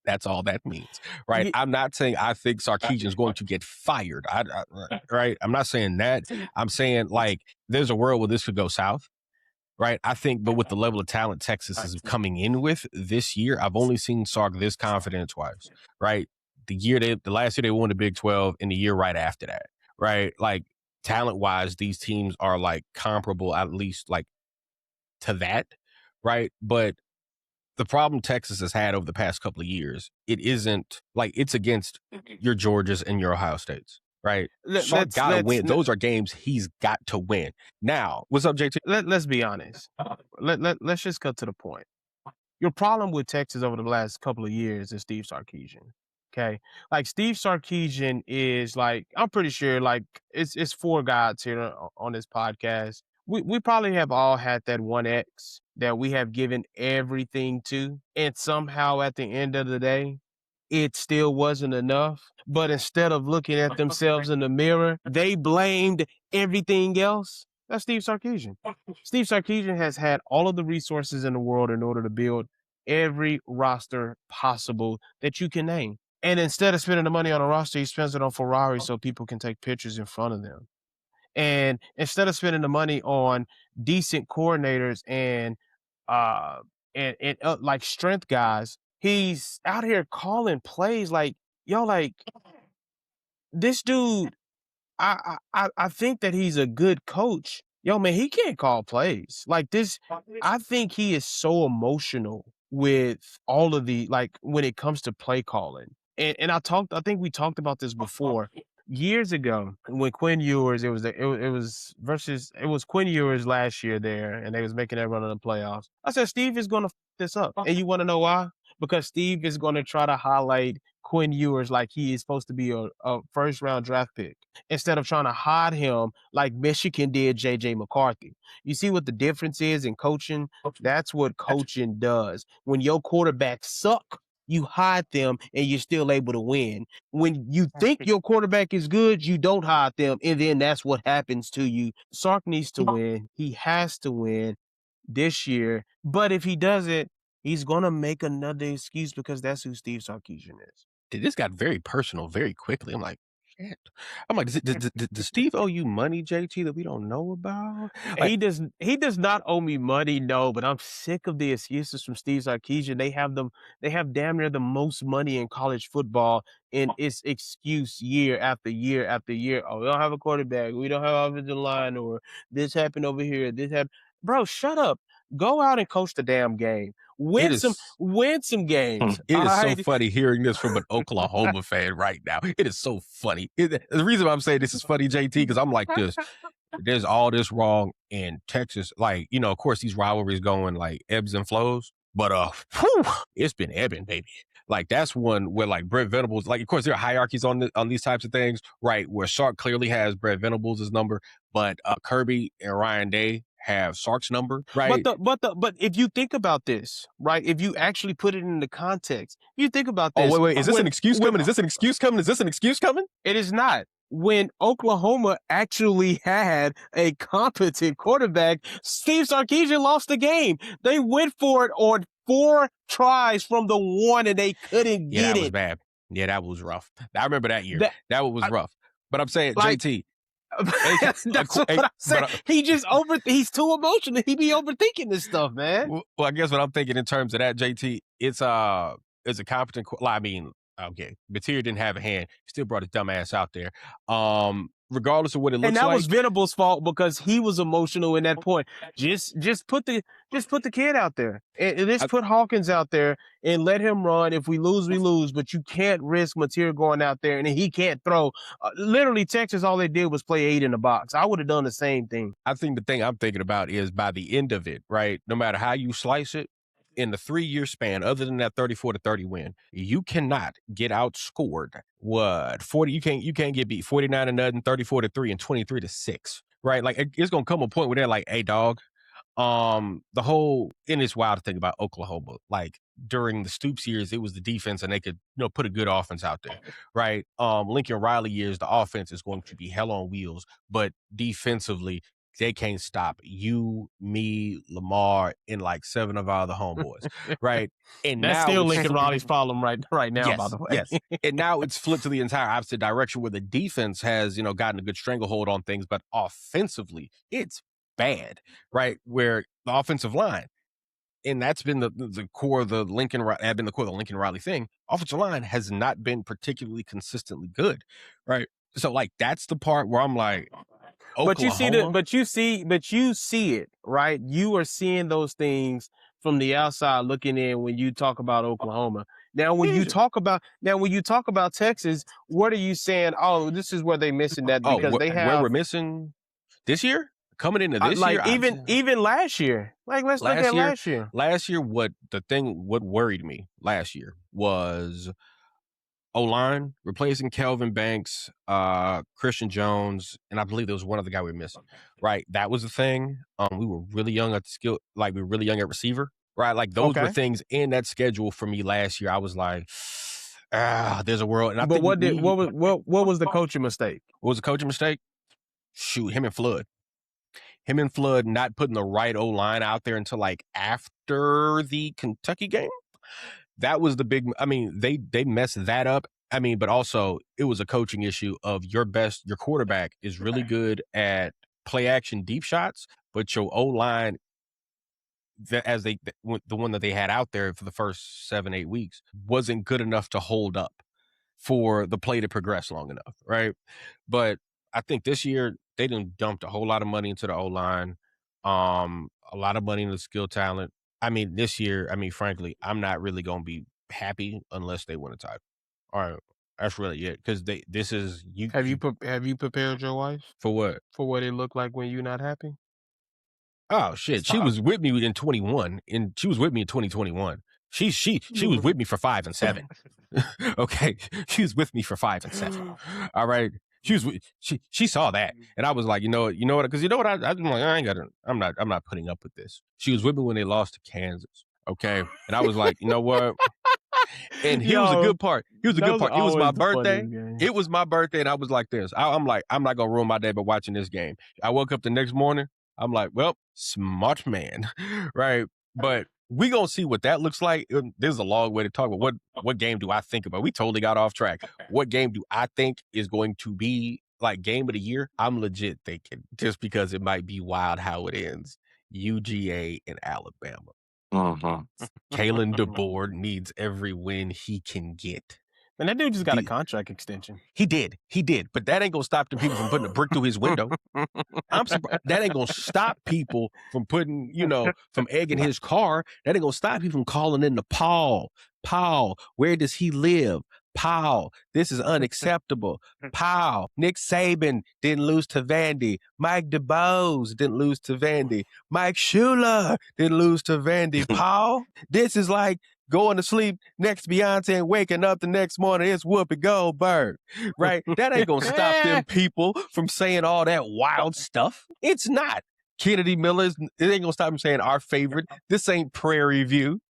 That's all that means, right? I'm not saying I think Sarkisian is going to get fired, right? I'm not saying that. I'm saying, like, there's a world where this could go south, right? I think, but with the level of talent Texas is coming in with this year, I've only seen Sark this confident twice, right? The last year they won the Big 12, and the year right after that, right? Like, talent-wise, these teams are like comparable, at least like to that, right? But the problem Texas has had over the past couple of years, it isn't like it's against your Georgias and your Ohio States, right? Sark got to win. Those are games he's got to win. Now, what's up, JT? Let's be honest. Let's just cut to the point. Your problem with Texas over the last couple of years is Steve Sarkisian. Okay, like Steve Sarkisian is like, I'm pretty sure like it's 4 guys here on this podcast. We probably have all had that one ex that we have given everything to, and somehow at the end of the day, it still wasn't enough. But instead of looking at themselves in the mirror, they blamed everything else. That's Steve Sarkisian. Steve Sarkisian has had all of the resources in the world in order to build every roster possible that you can name. And instead of spending the money on a roster, he spends it on Ferrari so people can take pictures in front of them. And instead of spending the money on decent coordinators and like strength guys, he's out here calling plays like, yo, like, this dude, I think that he's a good coach. Yo, man, he can't call plays like this. I think he is so emotional with all of the, like, when it comes to play calling. And I think we talked about this before. Years ago, when Quinn Ewers, it was Quinn Ewers last year there, and they was making that run in the playoffs. I said, Steve is going to f this up. And you want to know why? Because Steve is going to try to highlight Quinn Ewers like he is supposed to be a first-round draft pick, instead of trying to hide him like Michigan did J.J. McCarthy. You see what the difference is in coaching? That's what coaching does. When your quarterbacks suck, you hide them and you're still able to win. When you think your quarterback is good, you don't hide them, and then that's what happens to you. Sark needs to win. He has to win this year. But if he doesn't, he's going to make another excuse, because that's who Steve Sarkisian is. This got very personal very quickly. I'm like, I'm like, does Steve owe you money, JT, that we don't know about? Like, He does not owe me money, no, but I'm sick of the excuses from Steve Sarkisian. They have damn near the most money in college football, and it's excuse year after year after year. Oh, we don't have a quarterback, we don't have offensive line, or this happened over here, this happened. Bro, shut up. Go out and coach the damn game. Win some games. It is so funny hearing this from an Oklahoma fan right now. It is so funny. The reason why I'm saying this is funny, JT, because I'm like this. There's all this wrong in Texas. Like, you know, of course, these rivalries going like ebbs and flows. But it's been ebbing, baby. Like, that's one where like Brent Venables, like, of course, there are hierarchies on these types of things, right? Where Sark clearly has Brent Venables' number, but Kirby and Ryan Day have Sark's number, right? But if you think about this, right? If you actually put it into context, you think about this. Oh, wait. Is this an excuse coming? Is this an excuse coming? Is this an excuse coming? It is not. When Oklahoma actually had a competent quarterback, Steve Sarkisian lost the game. They went for it on 4 tries from the one, and they couldn't get it. Yeah, that was bad. Yeah, that was rough. I remember that year. That was rough. But I'm saying, like, JT. That's what I'm saying. He's too emotional. He be overthinking this stuff, man. Well, I guess what I'm thinking in terms of that, JT, it's a competent. I mean, okay, Mateer didn't have a hand. He still brought his dumb ass out there. Regardless of what it looks like. And that was Venables' fault because he was emotional in that point. Just put the kid out there. And let's put Hawkins out there and let him run. If we lose, we lose. But you can't risk Mateer going out there and he can't throw. Literally, Texas, all they did was play 8 in the box. I would have done the same thing. I think the thing I'm thinking about is by the end of it, right? No matter how you slice it, in the 3-year span, other than that 34-30 win, you cannot get outscored. 40? You can't get beat 49-0, 34-3, and 23-6. Right? Like, it's gonna come a point where they're like, "Hey, dog." And it's wild to think about Oklahoma. Like, during the Stoops years, it was the defense, and they could, put a good offense out there, right? Lincoln Riley years, the offense is going to be hell on wheels, but defensively, they can't stop you, me, Lamar, and like 7 of our other homeboys, right? And that's now still Lincoln Riley's problem right now, yes, by the way. Yes. And now it's flipped to the entire opposite direction where the defense has, gotten a good stranglehold on things, but offensively, it's bad, right? Where the offensive line, and that's been the core of the Lincoln Riley thing. Offensive line has not been particularly consistently good, right? So like that's the part where I'm like, Oklahoma. But you see it, right? You are seeing those things from the outside looking in when you talk about Oklahoma. Now, when you talk about Texas, what are you saying? Oh, this is where they're missing that because they have where we're missing this year, coming into this year, even last year. Like, let's look at last year. Last year, what worried me last year was O-line, replacing Kelvin Banks, Christian Jones, and I believe there was one other guy we were missing, right? That was the thing. We were really young at the skill, like we were really young at receiver, right? Like those were things in that schedule for me last year. I was like, there's a world. And what was the coaching mistake? What was the coaching mistake? Shoot, him and Flood not putting the right O-line out there until like after the Kentucky game. That was the big, they messed that up. But also it was a coaching issue of your quarterback is really good at play action deep shots, but your O-line, the one that they had out there for the first 7-8 weeks, wasn't good enough to hold up for the play to progress long enough, right? But I think this year they done dumped a whole lot of money into the O-line, a lot of money into skill talent. This year, frankly, I'm not really going to be happy unless they win a title. All right, that's really it. Because this is you. Have you prepared your wife for what? For what it looked like when you're not happy? Oh shit! Stop. She was with me in 21, and she was with me in 2021. She was with me for 5 and 7. Okay, she was with me for 5 and 7. All right. She saw that, and I was like, you know what? Because you know what? I'm like, I'm not putting up with this. She was with me when they lost to Kansas, okay? And I was like, you know what? And here's the good part. It was my birthday. It was my birthday, and I was like this. I'm like, I'm not gonna ruin my day by watching this game. I woke up the next morning. I'm like, well, smart man, right? But we gonna see what that looks like. This is a long way to talk about what game do I think about. We totally got off track. What game do I think is going to be like game of the year? I'm legit thinking, just because it might be wild how it ends, UGA and Alabama. Kalen DeBoer needs every win he can get. And that dude just got a contract extension. He did. But that ain't gonna stop the people from putting a brick through his window. I'm surprised. That ain't gonna stop people from putting, from egging his car. That ain't gonna stop people from calling in to Paul. Paul, where does he live? Paul, this is unacceptable. Paul, Nick Saban didn't lose to Vandy. Mike DeBose didn't lose to Vandy. Mike Shula didn't lose to Vandy. Paul, this is like going to sleep next to Beyonce and waking up the next morning, it's Whoopi Goldberg, right? That ain't gonna stop them people from saying all that wild stuff. It's not. Kennedy Miller's, it ain't gonna stop him saying our favorite. This ain't Prairie View.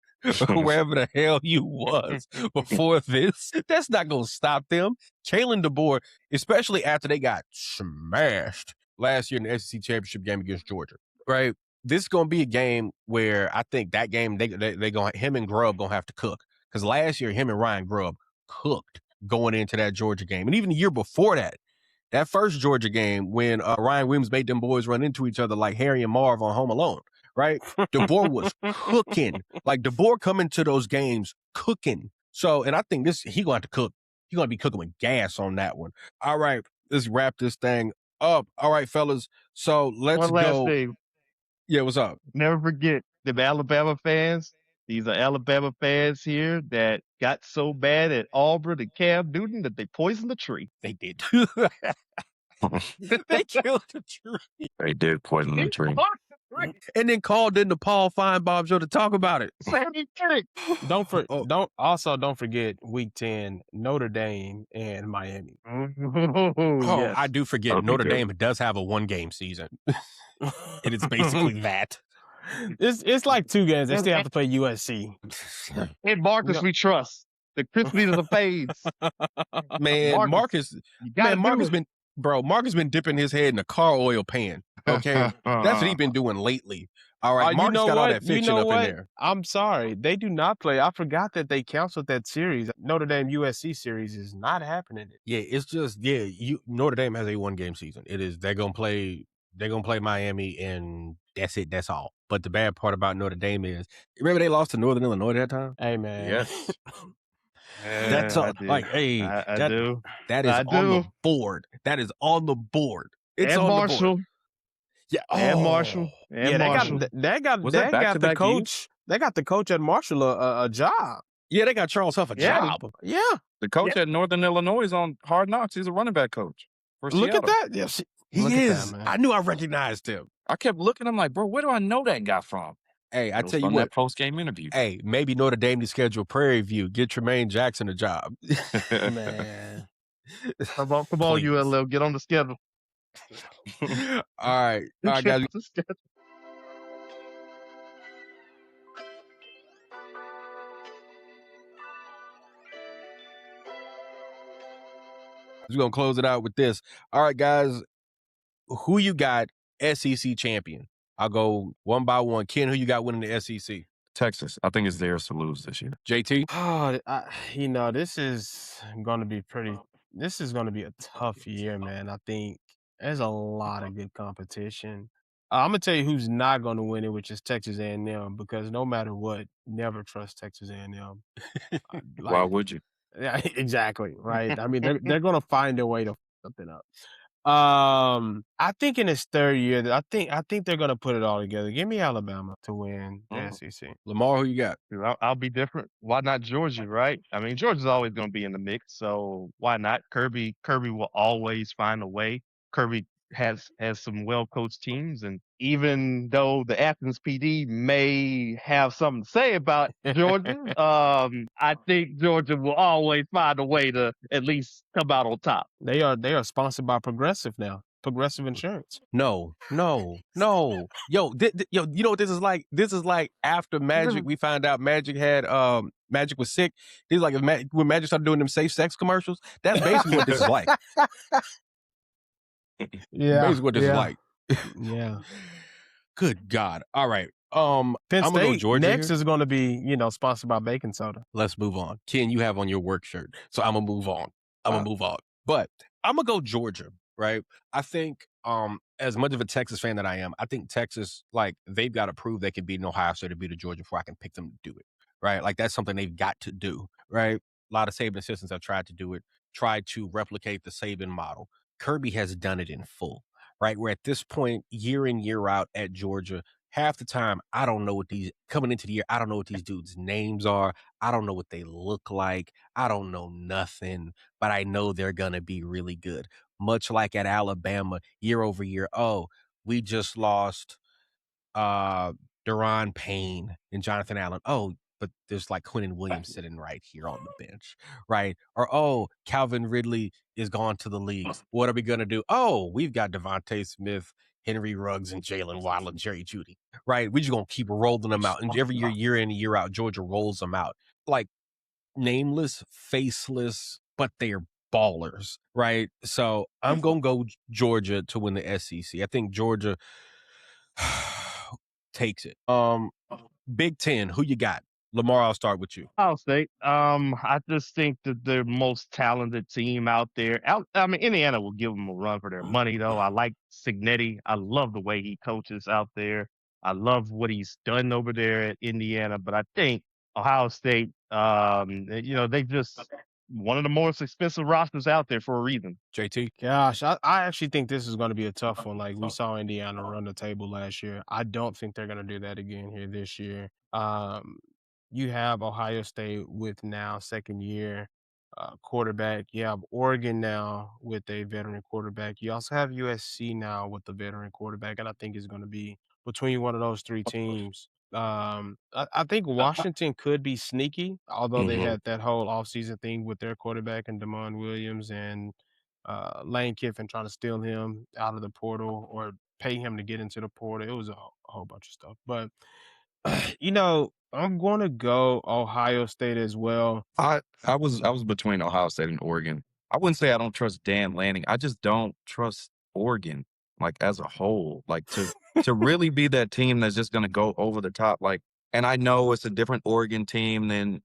Wherever the hell you was before this. That's not going to stop them. Kalen DeBoer, especially after they got smashed last year in the SEC championship game against Georgia, right? This is going to be a game where I think that game, him and Grubb going to have to cook. Because last year, him and Ryan Grubb cooked going into that Georgia game. And even the year before that first Georgia game when Ryan Williams made them boys run into each other like Harry and Marv on Home Alone. Right? DeBoer was cooking. Like DeBoer coming to those games cooking. So, and I think he going to have to cook. He's going to be cooking with gas on that one. All right, let's wrap this thing up. All right, fellas. So let's One last thing. Yeah, what's up? Never forget the Alabama fans. These are Alabama fans here that got so bad at Auburn and Cam Newton that they poisoned the tree. They did. They killed the tree. They did poison the tree. And then called in the Paul Feinbaum show to talk about it. Don't forget week 10, Notre Dame and Miami. Yes. I do forget. Okay, Notre Dame does have a 1-game season. And it's basically that. It's like 2 games. They still have to play USC. And Marcus, we trust. The crispies of the fades. Man, Marcus been dipping his head in a car oil pan. Okay, that's what he's been doing lately. All right, Marcus got all that fiction up in there. I'm sorry, they do not play. I forgot that they canceled that series. Notre Dame USC series is not happening. Yeah, it's just Notre Dame has a 1-game season. It is they're gonna play Miami and that's it. That's all. But the bad part about Notre Dame is, remember they lost to Northern Illinois that time? Hey man, yes. That's like, hey, I do. That is on the board. That is on the board. It's and on Marshall. the board. Yeah, and Marshall. And Marshall. They got the coach. They got the coach at Marshall a job. Yeah, they got Charles Huff a job. Yeah, the coach at Northern Illinois is on Hard Knocks. He's a running back coach. Look at that. Yes, he is. I knew I recognized him. I kept looking. I'm like, bro, where do I know that guy from? Hey, I tell you what. That post-game interview. Hey, maybe Notre Dame to schedule Prairie View. Get Tremaine Jackson a job. Man. Come on, ULL. Get on the schedule. All right, guys. We're going to close it out with this. All right, guys. Who you got SEC champion? I'll go one by one. Ken, who you got winning the SEC? Texas. I think it's theirs to lose this year. JT? Oh, this is going to be a tough year, man. I think there's a lot of good competition. I'm going to tell you who's not going to win it, which is Texas A&M, because no matter what, never trust Texas A&M. Why would you? Yeah, exactly, right? I mean, they're going to find a way to f something up. I think in his third year, I think they're going to put it all together. Give me Alabama to win the SEC. Lamar, who you got? I'll be different. Why not Georgia, right? I mean, Georgia's always going to be in the mix, so why not? Kirby will always find a way. Kirby has some well-coached teams, and even though the Athens PD may have something to say about Georgia, I think Georgia will always find a way to at least come out on top. They are sponsored by Progressive now. Progressive Insurance. No. Yo, you know what this is like? This is like after Magic, we found out Magic had Magic was sick. This is like when Magic started doing them safe sex commercials. That's basically what this is like. Yeah. Basically what this is like. Yeah. Good God. All right. Penn I'm gonna go State Georgia next here. is going to be, sponsored by baking soda. Let's move on. Ken, you have on your work shirt, so I'm gonna move on. But I'm gonna go Georgia, right? I think as much of a Texas fan that I am, I think Texas, like, they've got to prove they can beat an Ohio State or beat a Georgia before I can pick them to do it, right? Like, that's something they've got to do, right? A lot of Saban assistants have tried to do it, tried to replicate the Saban model. Kirby has done it in full, right? We're at this point, year in, year out at Georgia. Half the time, I don't know what coming into the year, I don't know what these dudes' names are. I don't know what they look like. I don't know nothing, but I know they're going to be really good. Much like at Alabama, year over year. Oh, we just lost Deron Payne and Jonathan Allen. Oh, but there's like Quinnen Williams sitting right here on the bench, right? Or, oh, Calvin Ridley is gone to the leagues. What are we going to do? Oh, we've got Devontae Smith, Henry Ruggs, and Jalen Waddle and Jerry Jeudy, right? We're just going to keep rolling them out. And every year, year in and year out, Georgia rolls them out. Like, nameless, faceless, but they're ballers, right? So I'm going to go Georgia to win the SEC. I think Georgia takes it. Big Ten, who you got? Lamar, I'll start with you. Ohio State. I just think that they're the most talented team out there. Indiana will give them a run for their money, though. I like Cignetti. I love the way he coaches out there. I love what he's done over there at Indiana. But I think Ohio State, they just one of the most expensive rosters out there for a reason. JT? Gosh, I actually think this is going to be a tough one. Like, we saw Indiana run the table last year. I don't think they're going to do that again here this year. You have Ohio State with now second year quarterback. You have Oregon now with a veteran quarterback. You also have USC now with the veteran quarterback, and I think it's going to be between one of those three teams. I think Washington could be sneaky, although they had that whole offseason thing with their quarterback and Damon Williams and Lane Kiffin trying to steal him out of the portal or pay him to get into the portal. It was a whole bunch of stuff. But, I'm going to go Ohio State as well. I was between Ohio State and Oregon. I wouldn't say I don't trust Dan Lanning. I just don't trust Oregon, like, as a whole, like, to really be that team that's just going to go over the top. Like, and I know it's a different Oregon team than,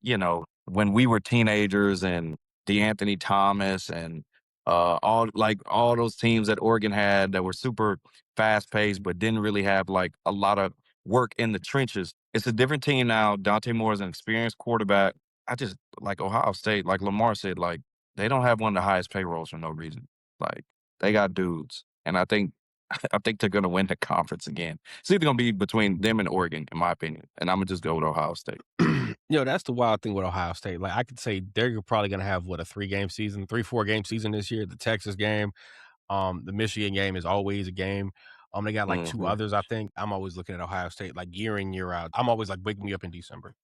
when we were teenagers and DeAnthony Thomas and all those teams that Oregon had that were super fast paced, but didn't really have like a lot of work in the trenches. It's a different team now. Dante Moore is an experienced quarterback. I just like Ohio State, like Lamar said, like, they don't have one of the highest payrolls for no reason. Like, they got dudes. And I think they're going to win the conference again. It's either going to be between them and Oregon, in my opinion. And I'm going to just go with Ohio State. That's the wild thing with Ohio State. Like, I could say they're probably going to have, a 4 game season this year. The Texas game, the Michigan game is always a game. They got like 2 others, I think. I'm always looking at Ohio State, like, year in, year out. I'm always like, wake me up in December.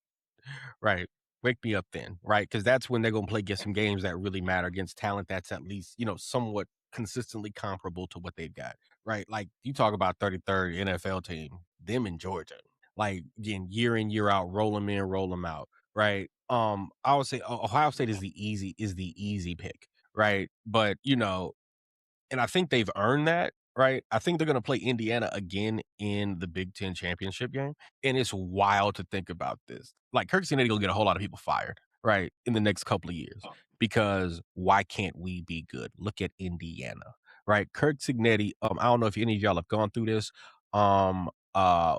Right. Wake me up then, right? Because that's when they're going to get some games that really matter against talent that's at least, somewhat consistently comparable to what they've got, right? Like, you talk about 33rd NFL team, them in Georgia. Like, again, year in, year out, roll them in, roll them out, right? I would say Ohio State is the easy pick, right? But, and I think they've earned that, right? I think they're going to play Indiana again in the Big Ten championship game. And it's wild to think about this. Like, Curt Cignetti will get a whole lot of people fired, right, in the next couple of years. Because why can't we be good? Look at Indiana, right? Curt Cignetti, I don't know if any of y'all have gone through this,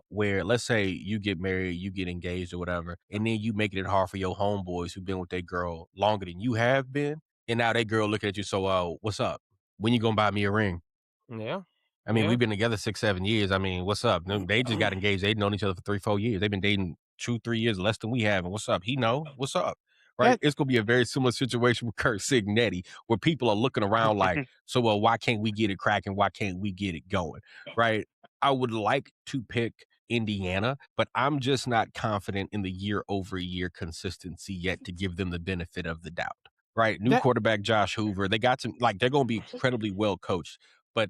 where, let's say you get married, you get engaged or whatever, and then you making it hard for your homeboys who've been with their girl longer than you have been. And now that girl looking at you, so what's up? When you gonna buy me a ring? Yeah. I mean, we've been together 6-7 years. I mean, what's up? They just got engaged. They'd known each other for 3-4 years. They've been dating 2-3 years less than we have. And what's up? He know what's up, right? It's gonna be a very similar situation with Curt Cignetti, where people are looking around like, so why can't we get it cracking? Why can't we get it going, right? I would like to pick Indiana, but I'm just not confident in the year-over-year consistency yet to give them the benefit of the doubt. Right, new quarterback Josh Hoover. They got some, like, they're going to be incredibly well coached, but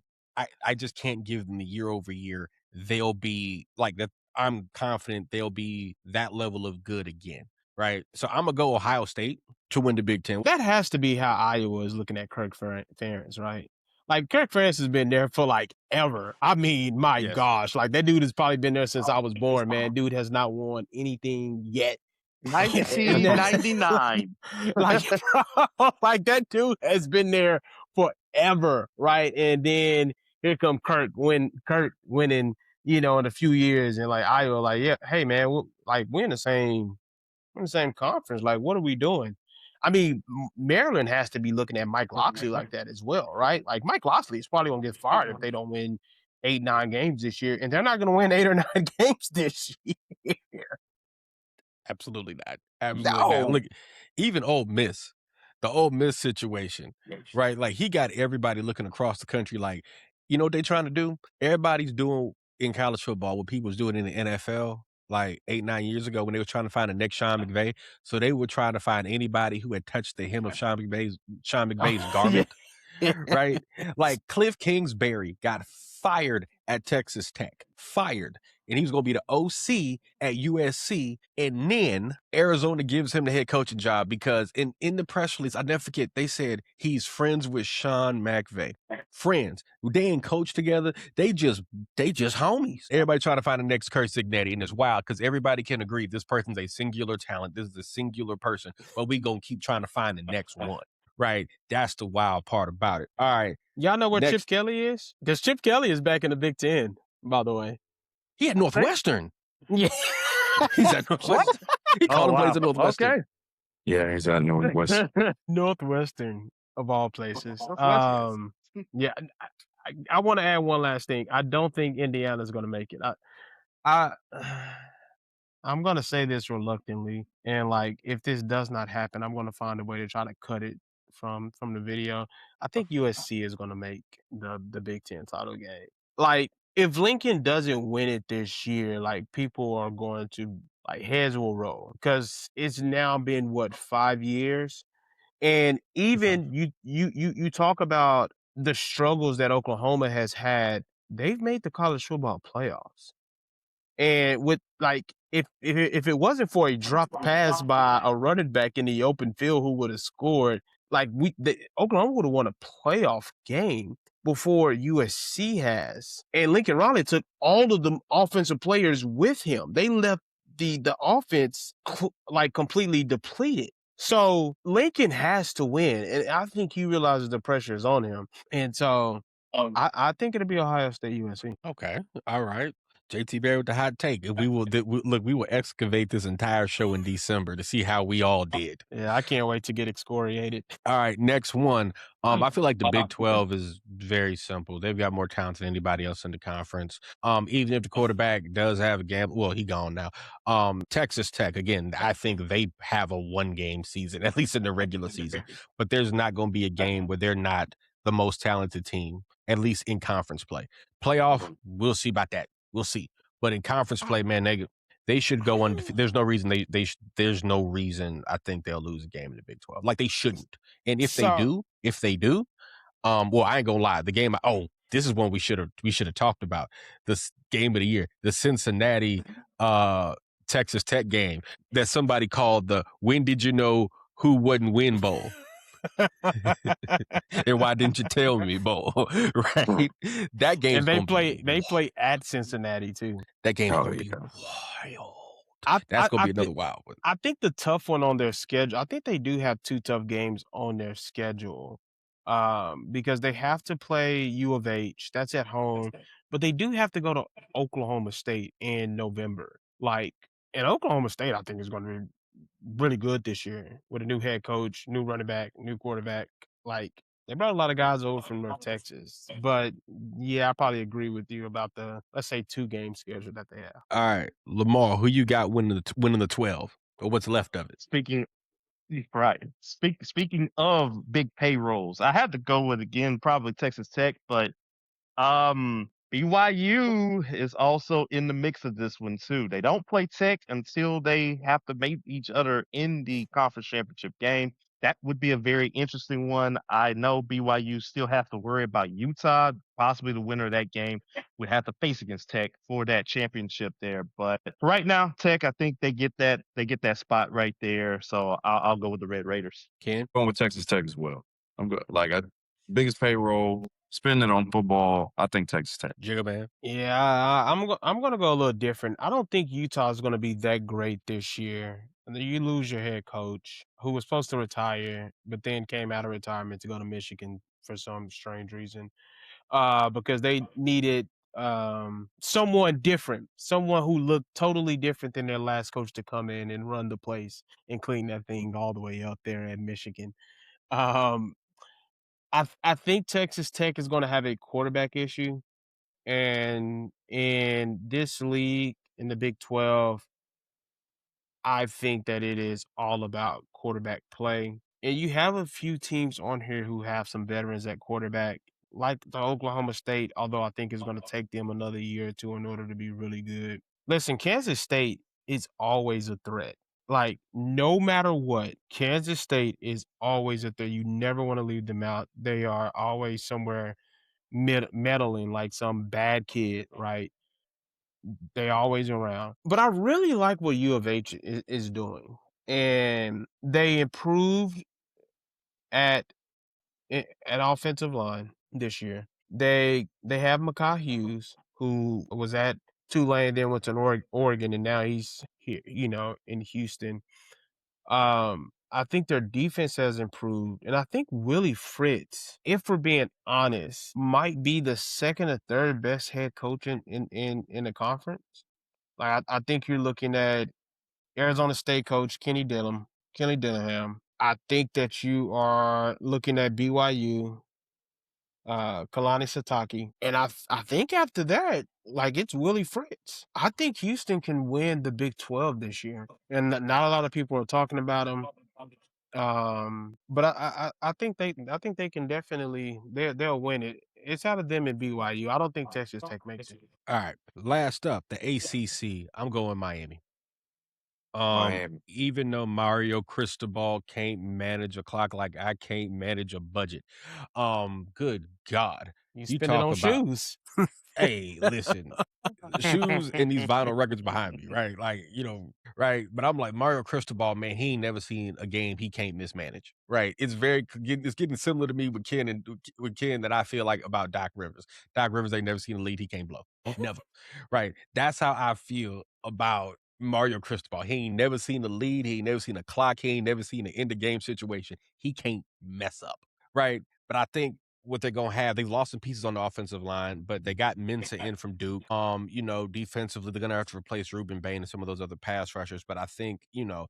I just can't give them the year over year. They'll be like that. I'm confident they'll be that level of good again. Right, so I'm gonna go Ohio State to win the Big Ten. That has to be how Iowa is looking at Kirk Ferentz, right? Like, Kirk Ferentz has been there for, like, ever. I mean, my Yes. gosh. Like, that dude has probably been there since I was born, man. Dude has not won anything yet. 1999. like, like, that dude has been there forever, right? And then here come Kurt winning, in a few years, and like Iowa, like, yeah, hey man, we're in the same conference. Like, what are we doing? I mean, Maryland has to be looking at Mike Locksley like that as well, right? Like, Mike Locksley is probably gonna get fired if they don't win 8-9 games this year, and they're not gonna win 8 or 9 games this year. Absolutely not. Absolutely not. No. Look, even Ole Miss, the Ole Miss situation, right? Like, he got everybody looking across the country like, you know what they're trying to do? Everybody's doing in college football what people was doing in the NFL like 8-9 years ago when they were trying to find the next Sean McVay. So they were trying to find anybody who had touched the hem of Sean McVay's garment, right? Like, Cliff Kingsbury got fired at Texas Tech, fired. And he was going to be the OC at USC. And then Arizona gives him the head coaching job because in the press release, I never forget, they said he's friends with Sean McVay. Friends. They ain't coached together. They just homies. Everybody trying to find the next Curt Cignetti. And it's wild because everybody can agree this person's a singular talent. This is a singular person. But we going to keep trying to find the next one. Right. That's the wild part about it. All right. Y'all know where Next. Chip Kelly is? Because Chip Kelly is back in the Big Ten, by the way. He at Northwestern. Yeah. He's at Northwestern. He called him plays at Northwestern. Okay. Yeah, he's at Northwestern. Northwestern, of all places. Northwestern, Yeah, I want to add one last thing. I don't think Indiana's going to make it. I'm going to say this reluctantly, and like, if this does not happen, I'm going to find a way to try to cut it from the video. I think USC is going to make the Big Ten title game. Like, if Lincoln doesn't win it this year, like, people are going to, like, heads will roll because it's now been 5 years, and even you talk about the struggles that Oklahoma has had. They've made the college football playoffs, and with like if it wasn't for a dropped pass by a running back in the open field who would have scored, like Oklahoma would have won a playoff game before USC has. And Lincoln Riley took all of the offensive players with him. They left the offense like completely depleted. So Lincoln has to win, and I think he realizes the pressure is on him. And so I think it'll be Ohio State USC. Okay. All right. JT Barrett with the hot take. We will excavate this entire show in December to see how we all did. Yeah, I can't wait to get excoriated. All right, next one. I feel like the Big 12 is very simple. They've got more talent than anybody else in the conference. Even if the quarterback does have a game, well, he gone now. Texas Tech, again, I think they have a 1-game season, at least in the regular season. But there's not going to be a game where they're not the most talented team, at least in conference play. Playoff, we'll see about that. We'll see. But in conference play, man, they should go undefeated. There's no reason there's no reason I think they'll lose a game in the Big 12. Like, they shouldn't. And if they do, well, I ain't gonna lie. The game, this is one we should have talked about. This game of the year, the Cincinnati Texas Tech game that somebody called the "When did you know who wouldn't win" bowl. And why didn't you tell me, bowl? Right? That game. And they play at Cincinnati too. That game's gonna be wild. That's gonna be another wild one. I think the tough one on their schedule. I think they do have 2 tough games on their schedule, because they have to play U of H. That's at home, but they do have to go to Oklahoma State in November. Like, and Oklahoma State, I think is going to be really good this year with a new head coach, new running back, new quarterback. Like, they brought a lot of guys over from North Texas. But yeah, I probably agree with you about the, let's say, 2-game schedule that they have. All right, Lamar, who you got winning the 12, or what's left of it? Speaking of big payrolls, I had to go with, again, probably Texas Tech, but BYU is also in the mix of this one too. They don't play Tech until they have to meet each other in the conference championship game. That would be a very interesting one. I know BYU still have to worry about Utah. Possibly the winner of that game would have to face against Tech for that championship there. But right now, Tech, I think they get that spot right there. So I'll go with the Red Raiders. Ken? Going with Texas Tech as well. I'm good. Like, biggest payroll, spending on football. I think Texas Tech. Jigga man. Yeah, I'm gonna go a little different. I don't think Utah's gonna be that great this year. And then you lose your head coach, who was supposed to retire, but then came out of retirement to go to Michigan for some strange reason. Because they needed someone different, someone who looked totally different than their last coach to come in and run the place and clean that thing all the way up there at Michigan. Um, I think Texas Tech is going to have a quarterback issue, and in this league in the Big 12, I think that it is all about quarterback play. And you have a few teams on here who have some veterans at quarterback, like the Oklahoma State, although I think it's going to take them another year or two in order to be really good. Listen, Kansas State is always a threat. Like, no matter what, Kansas State is always a threat. You never want to leave them out. They are always somewhere meddling like some bad kid, right? They always around. But I really like what U of H is doing. And they improved at offensive line this year. They have Mekhi Hughes, who was at Tulane, then went to Oregon, and now he's here, in Houston. I think their defense has improved, and I think Willie Fritz, if we're being honest, might be the second or third best head coach in the conference. Like I think you're looking at Arizona State coach Kenny Dillingham. I think that you are looking at BYU, Kalani Sitake, and I think after that, like, it's Willie Fritz. I think Houston can win the Big 12 this year, and not a lot of people are talking about them. But I think they can definitely they'll win it. It's out of them and BYU. I don't think Texas Tech makes it. All right. Last up, the ACC. I'm going Miami. Miami. Even though Mario Cristobal can't manage a clock like I can't manage a budget. Good God. You You spend it talk on about shoes. hey, listen, shoes and these vinyl records behind me, right? Like, right. But I'm like, Mario Cristobal, man, he ain't never seen a game he can't mismanage, right? It's getting similar to me with Ken that I feel like about Doc Rivers. Doc Rivers ain't never seen a lead he can't blow. Never. Right. That's how I feel about Mario Cristobal. He ain't never seen a lead. He ain't never seen a clock. He ain't never seen an end of game situation. He can't mess up. Right. But I think what they're gonna have, they've lost some pieces on the offensive line, but they got Mensah in from Duke. Defensively, they're gonna have to replace Ruben Bain and some of those other pass rushers. But I think, given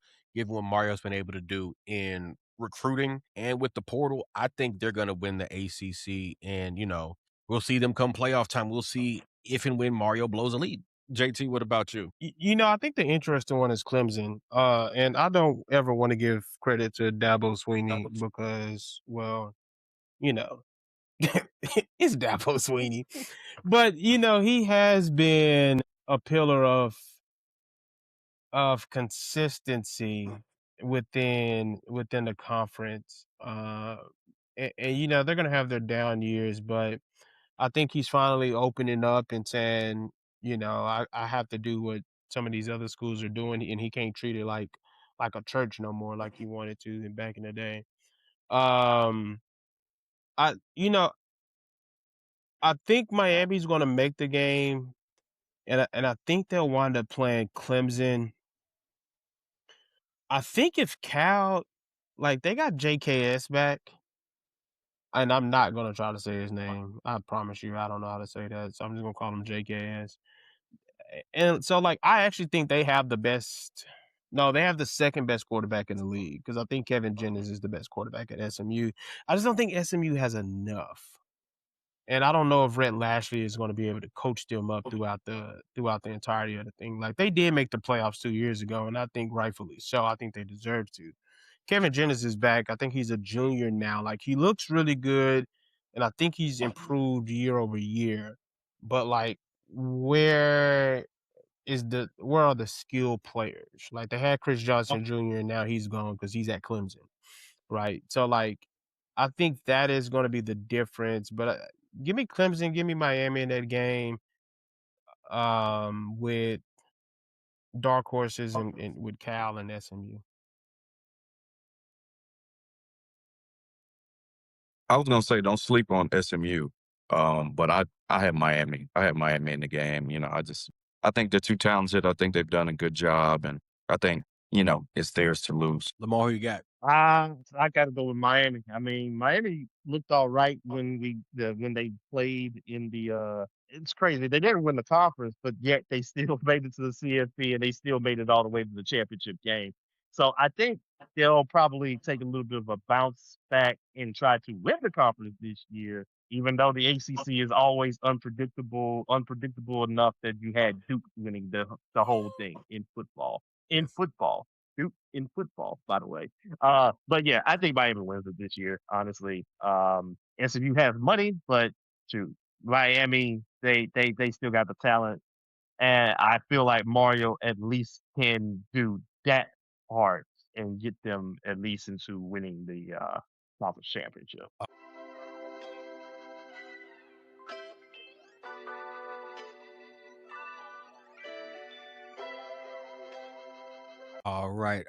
what Mario's been able to do in recruiting and with the portal, I think they're gonna win the ACC. And we'll see them come playoff time. We'll see if and when Mario blows a lead. JT, what about you? I think the interesting one is Clemson. And I don't ever want to give credit to Dabo Swinney because, well, it's Dabo Swinney. But, he has been a pillar of consistency within the conference. And they're going to have their down years, but I think he's finally opening up and saying, I have to do what some of these other schools are doing, and he can't treat it like a church no more, like he wanted to back in the day. I I think Miami's going to make the game, and I think they'll wind up playing Clemson. I think if Cal, like, they got JKS back, and I'm not going to try to say his name. I promise you, I don't know how to say that, so I'm just going to call him JKS. And so, like, I actually think they have they have the second best quarterback in the league, because I think Kevin Jennings is the best quarterback at SMU. I just don't think SMU has enough. And I don't know if Rhett Lashley is going to be able to coach them up throughout the entirety of the thing. Like, they did make the playoffs 2 years ago, and I think rightfully so. I think they deserve to. Kevin Jennings is back. I think he's a junior now. Like, he looks really good, and I think he's improved year over year. But, like, where are the skilled players? Like, they had Chris Johnson Jr., and now he's gone because he's at Clemson, right? So, like, I think that is going to be the difference. But give me Clemson, give me Miami in that game, with dark horses and with Cal and SMU. I was gonna say don't sleep on SMU. But I have Miami. I have Miami in the game. I think they're too talented. I think they've done a good job, and I think it's theirs to lose. Lamar, who you got? I got to go with Miami. I mean, Miami looked all right when they played in the. It's crazy. They didn't win the conference, but yet they still made it to the CFP and they still made it all the way to the championship game. So I think they'll probably take a little bit of a bounce back and try to win the conference this year. Even though the ACC is always unpredictable enough that you had Duke winning the whole thing in football. Duke in football, by the way. But yeah, I think Miami wins it this year, honestly. SMU has money, but shoot, Miami, they still got the talent. And I feel like Mario at least can do that part and get them at least into winning the conference championship. All right.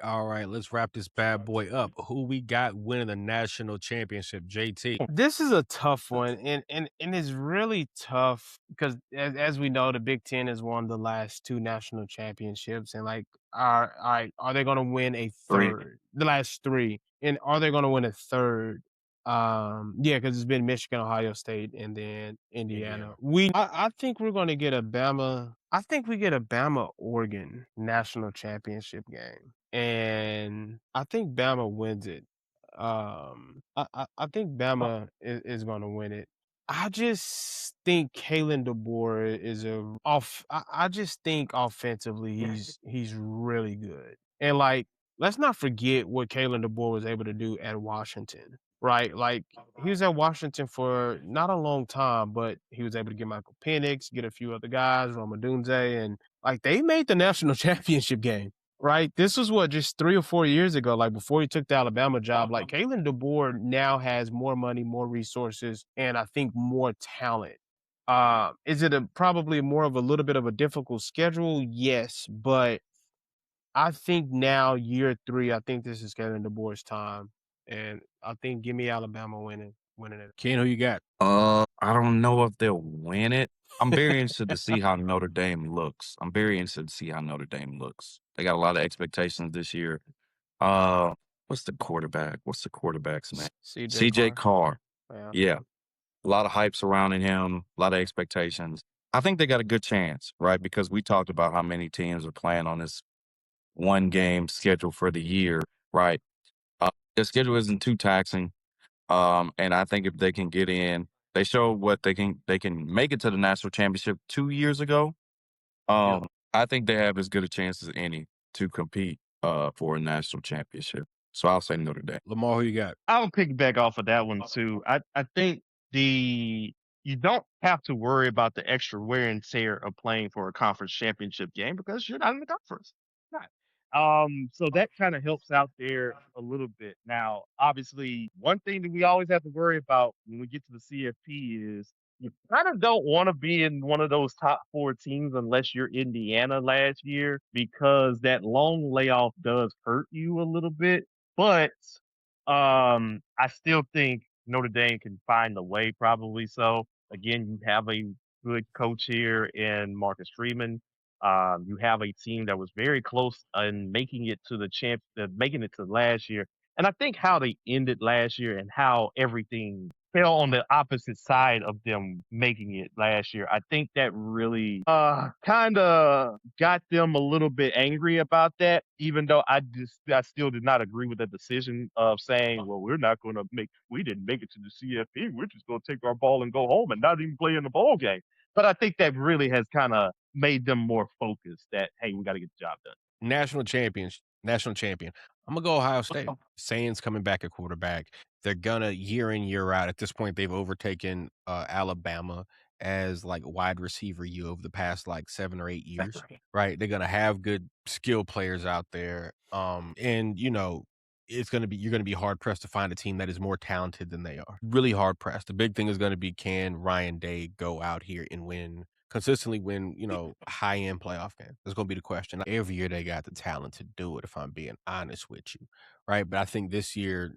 Let's wrap this bad boy up. Who we got winning the national championship? JT. This is a tough one, and it's really tough because as we know, the Big Ten has won the last 2 national championships, and like, are they going to win a third? The last 3, and are they going to win a third? Yeah, because it's been Michigan, Ohio State, and then Indiana. I think we're going to get a Bama. I think we get a Bama Oregon national championship game, and I think Bama wins it. I think Bama is going to win it. I just think Kalen DeBoer is I just think offensively he's really good. And like, let's not forget what Kalen DeBoer was able to do at Washington, right? Like, he was at Washington for not a long time, but he was able to get Michael Penix, get a few other guys, Roma Dunze, and like, they made the national championship game. Right. This was just 3 or 4 years ago, like before he took the Alabama job. Like, Kalen DeBoer now has more money, more resources, and I think more talent. Is it probably more of a little bit of a difficult schedule? Yes, but I think now year 3, I think this is Kalen DeBoer's time, and I think give me Alabama winning it. Ken, who you got? I don't know if they'll win it. I'm very interested to see how Notre Dame looks. They got a lot of expectations this year. What's the quarterback? What's the quarterback's name? CJ Carr. Yeah. A lot of hype surrounding him, a lot of expectations. I think they got a good chance, right? Because we talked about how many teams are playing on this one game schedule for the year, right? The schedule isn't too taxing. And I think if they can get in, they show what they can make it to the national championship 2 years ago. I think they have as good a chance as any to compete for a national championship. So I'll say Notre Dame. Lamar, who you got? I'll piggyback off of that one too. I think you don't have to worry about the extra wear and tear of playing for a conference championship game because you're not in the conference. You're not. So that kind of helps out there a little bit. Now, obviously, one thing that we always have to worry about when we get to the CFP is you kind of don't want to be in one of those top 4 teams unless you're Indiana last year, because that long layoff does hurt you a little bit. But I still think Notre Dame can find a way, probably so. Again, you have a good coach here in Marcus Freeman. You have a team that was very close in making it to making it to last year. And I think how they ended last year and how everything fell on the opposite side of them making it last year, I think that really kind of got them a little bit angry about that, even though I still did not agree with the decision of saying, well, we didn't make it to the CFP. We're just going to take our ball and go home and not even play in the bowl game. But I think that really has kind of made them more focused that, hey, we got to get the job done. National champion. I'm going to go Ohio State. Saints coming back at quarterback. They're going to, year in, year out, at this point, they've overtaken Alabama as like wide receiver over the past like 7 or 8 years, right? They're going to have good skill players out there. And you're going to be hard pressed to find a team that is more talented than they are. Really hard pressed. The big thing is going to be, can Ryan Day go out here and consistently win, high-end playoff games? That's going to be the question. Every year they got the talent to do it, if I'm being honest with you, right? But I think this year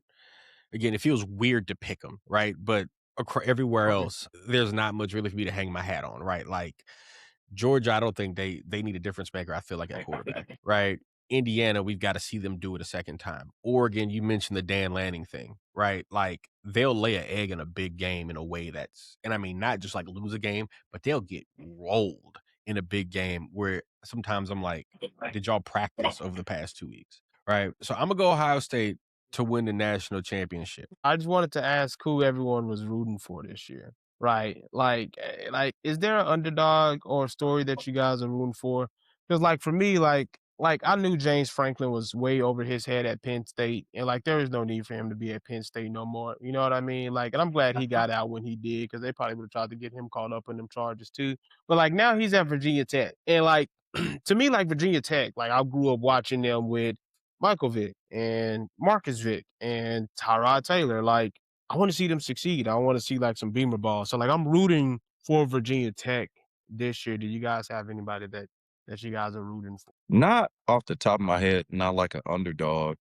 again, it feels weird to pick them, right? But everywhere else, there's not much really for me to hang my hat on, right? Like Georgia, I don't think they need a difference maker, I feel like, at quarterback, right? Indiana, we've got to see them do it a second time. Oregon, you mentioned the Dan Lanning thing, right? Like they'll lay an egg in a big game in a way that's, and I mean, not just like lose a game, but they'll get rolled in a big game where sometimes I'm like, did y'all practice over the past 2 weeks, right? So I'm going to go Ohio State to win the national championship. I just wanted to ask who everyone was rooting for this year, right? Like, is there an underdog or a story that you guys are rooting for? Because, like, for me, like I knew James Franklin was way over his head at Penn State, and like there is no need for him to be at Penn State no more. You know what I mean? Like, and I'm glad he got out when he did, because they probably would have tried to get him caught up in them charges too. But like now he's at Virginia Tech, and like to me, like Virginia Tech, like I grew up watching them with Michael Vick and Marcus Vick and Tyrod Taylor. Like, I want to see them succeed. I want to see like some Beamer ball. So like I'm rooting for Virginia Tech this year. Do you guys have anybody that you guys are rooting for? Not off the top of my head, not like an underdog.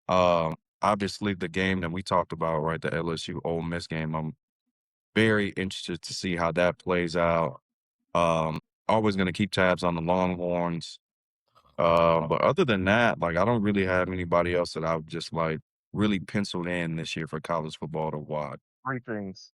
Obviously the game that we talked about, right, the LSU Ole Miss game, I'm very interested to see how that plays out. Always going to keep tabs on the Longhorns. But other than that, like I don't really have anybody else that I've just like really penciled in this year for college football to watch. 3 things.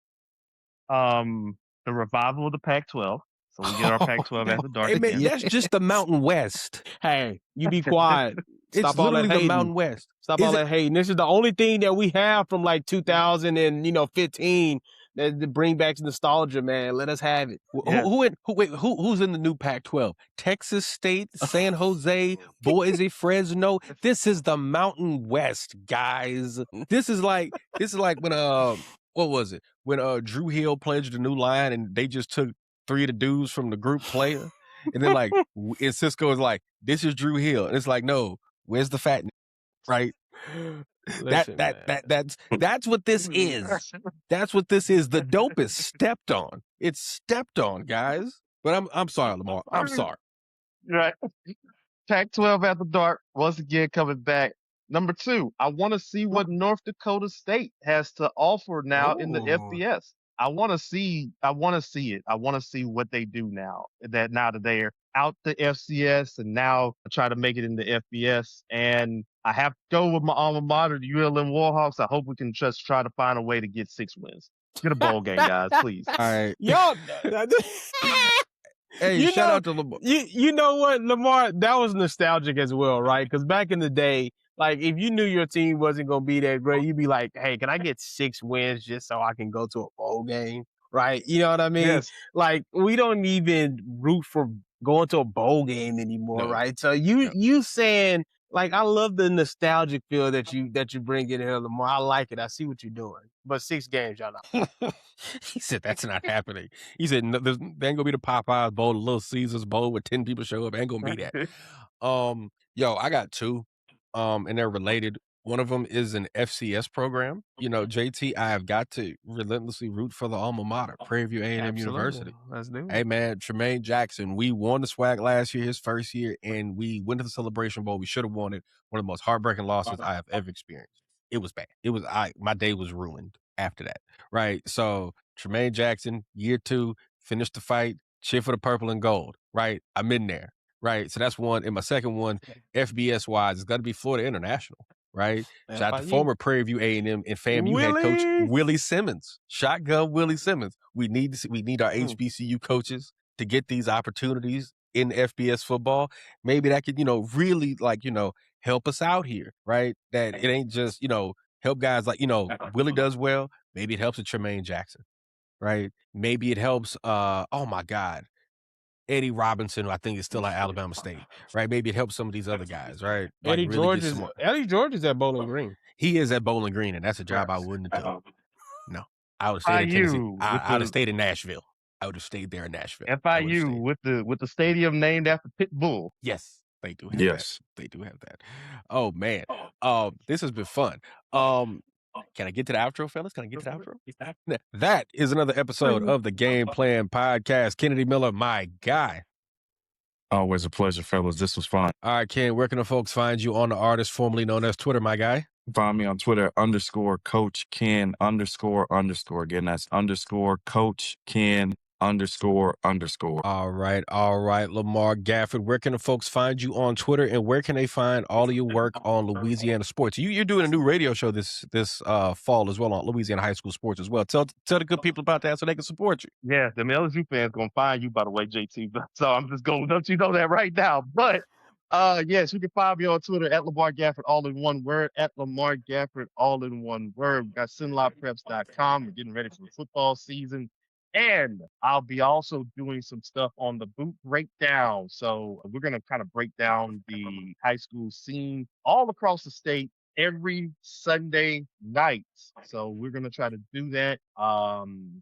The revival of the Pac-12. So we get our Pac-12 after dark Hey, man, again. that's just the Mountain West. Hey, you be quiet. It's Stop all that literally the hating. Mountain West. Stop Is all it- that hating. This is the only thing that we have from like 2015 that bring back nostalgia, man. Let us have it. Yeah. Who's in the new Pac-12? Texas State, San Jose, Boise, Fresno. This is the Mountain West, guys. This is like when what was it? When Drew Hill pledged a new line and they just took 3 of the dudes from the group player, and then like and Cisco is like, this is Drew Hill, and it's like, no, where's the fat, right? Listen, That's what this is. That's what this is. The dope is stepped on. It's stepped on, guys. But I'm sorry, Lamar. I'm sorry. Right. Pac-12 after dark, once again coming back. Number 2, I want to see what North Dakota State has to offer now in the FBS. I want to see it. I want to see what they do now that they're out the FCS and now try to make it in the FBS. And I have to go with my alma mater, the ULM Warhawks. I hope we can just try to find a way to get 6 wins. Get a bowl game, guys, please. All right. Yo, Hey, shout out to Lamar. You know what, Lamar? That was nostalgic as well, right? Because back in the day, like if you knew your team wasn't gonna be that great, you'd be like, "Hey, can I get 6 wins just so I can go to a bowl game?" Right? You know what I mean? Yes. Like we don't even root for going to a bowl game anymore, No. right? So you saying like I love the nostalgic feel that you bring in here, Lamar. I like it. I see what you're doing. But 6 games, y'all not. He said that's not happening. He said no, there ain't gonna be the Popeyes Bowl, the Little Caesars Bowl where 10 people show up. Ain't gonna be that. Yo, I got 2, and they're related. One of them is an FCS program. You know, JT, I have got to relentlessly root for the alma mater, Preview A&M University. Let's do it. Hey, man, Tremaine Jackson, we won the SWAC last year, his first year, and we went to the Celebration Bowl. We should have won it. One of the most heartbreaking losses I have ever experienced. It was bad. My day was ruined after that, right? So Tremaine Jackson, year 2, finished the fight, cheer for the purple and gold, right? I'm in there, right? So that's one. And my second one, FBS-wise, it's got to be Florida International. Right, shout out to former Prairie View A&M and FAMU head coach Willie Simmons. Shotgun Willie Simmons. We need our HBCU coaches to get these opportunities in FBS football. Maybe that could, really help us out here, right? That it ain't just, help guys like, Willie does well. Maybe it helps with Tremaine Jackson, right? Maybe it helps, oh my God, Eddie Robinson, who I think is still at Alabama State, right? Maybe it helps some of these other guys, right? Like Eddie George is at Bowling Green. He is at Bowling Green, and that's a job I wouldn't have done. No, I would have stayed in Tennessee. I would have stayed in Nashville. I would have stayed there in Nashville. FIU with the stadium named after Pitbull. Yes, they do have that. They do have that. Oh man, this has been fun. Can I get to the outro, fellas? Can I get to the outro? That is another episode of the Game Plan Podcast. Kennedy Miller, my guy. Always a pleasure, fellas. This was fun. All right, Ken, where can the folks find you on the artist formerly known as Twitter, my guy? Find me on Twitter, _Coach Ken __. Again, that's _Coach Ken __. All right, Lamar Gafford. Where can the folks find you on Twitter, and where can they find all of your work on Louisiana sports? You're doing a new radio show this fall as well on Louisiana high school sports as well. Tell the good people about that so they can support you. Yeah, the LSU fans gonna find you, by the way, JT. So I'm just gonna let you know that right now. But yes, you can find me on Twitter at Lamar Gafford, all in one word, at Lamar Gafford, all in one word. We got SinLabPreps.com. We're getting ready for the football season. And I'll be also doing some stuff on the boot breakdown. So we're gonna kind of break down the high school scene all across the state every Sunday night. So we're gonna try to do that. I'm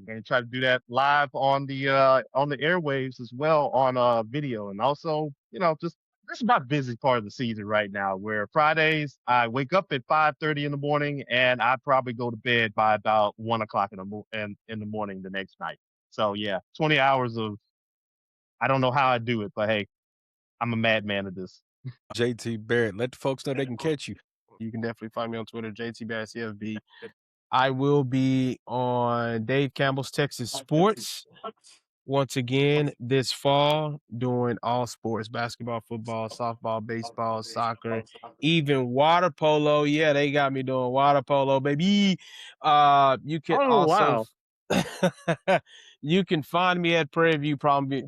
going to try to do that live on the airwaves as well on video, and also, just this is my busy part of the season right now, where Fridays I wake up at 5:30 in the morning, and I probably go to bed by about 1 o'clock in the morning the next night. So yeah, 20 hours of, I don't know how I do it, but hey, I'm a madman at this. JT Barrett, let the folks know they can catch you. You can definitely find me on Twitter, JT Barrett CFB. I will be on Dave Campbell's Texas Sports once again this fall, doing all sports: basketball, football, softball, baseball, soccer, even water polo. Yeah, they got me doing water polo, baby. You can also you can find me at Preview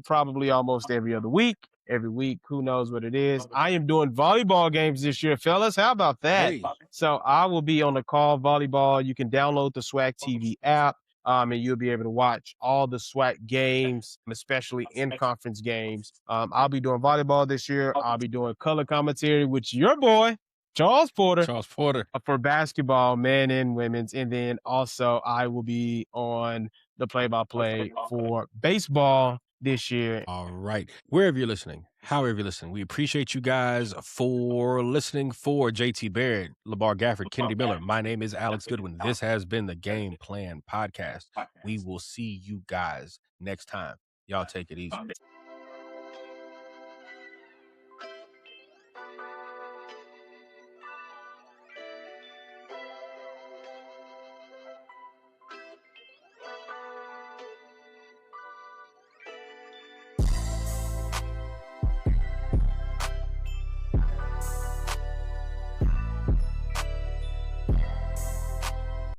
probably almost every other week. Every week, who knows what it is. I am doing volleyball games this year, fellas. How about that? Hey. So I will be on the call volleyball. You can download the SWAC TV app, and you'll be able to watch all the SWAC games, especially in-conference games. I'll be doing volleyball this year. I'll be doing color commentary with your boy, Charles Porter, for basketball, men and women's. And then also I will be on the play-by-play for baseball this year. All right. Wherever you're listening, however you're listening, we appreciate you guys for listening. For JT Barrett, Lamar Gafford, Kennedy Miller, my name is Alex Goodwin. This has been the Game Plan Podcast. We will see you guys next time. Y'all take it easy.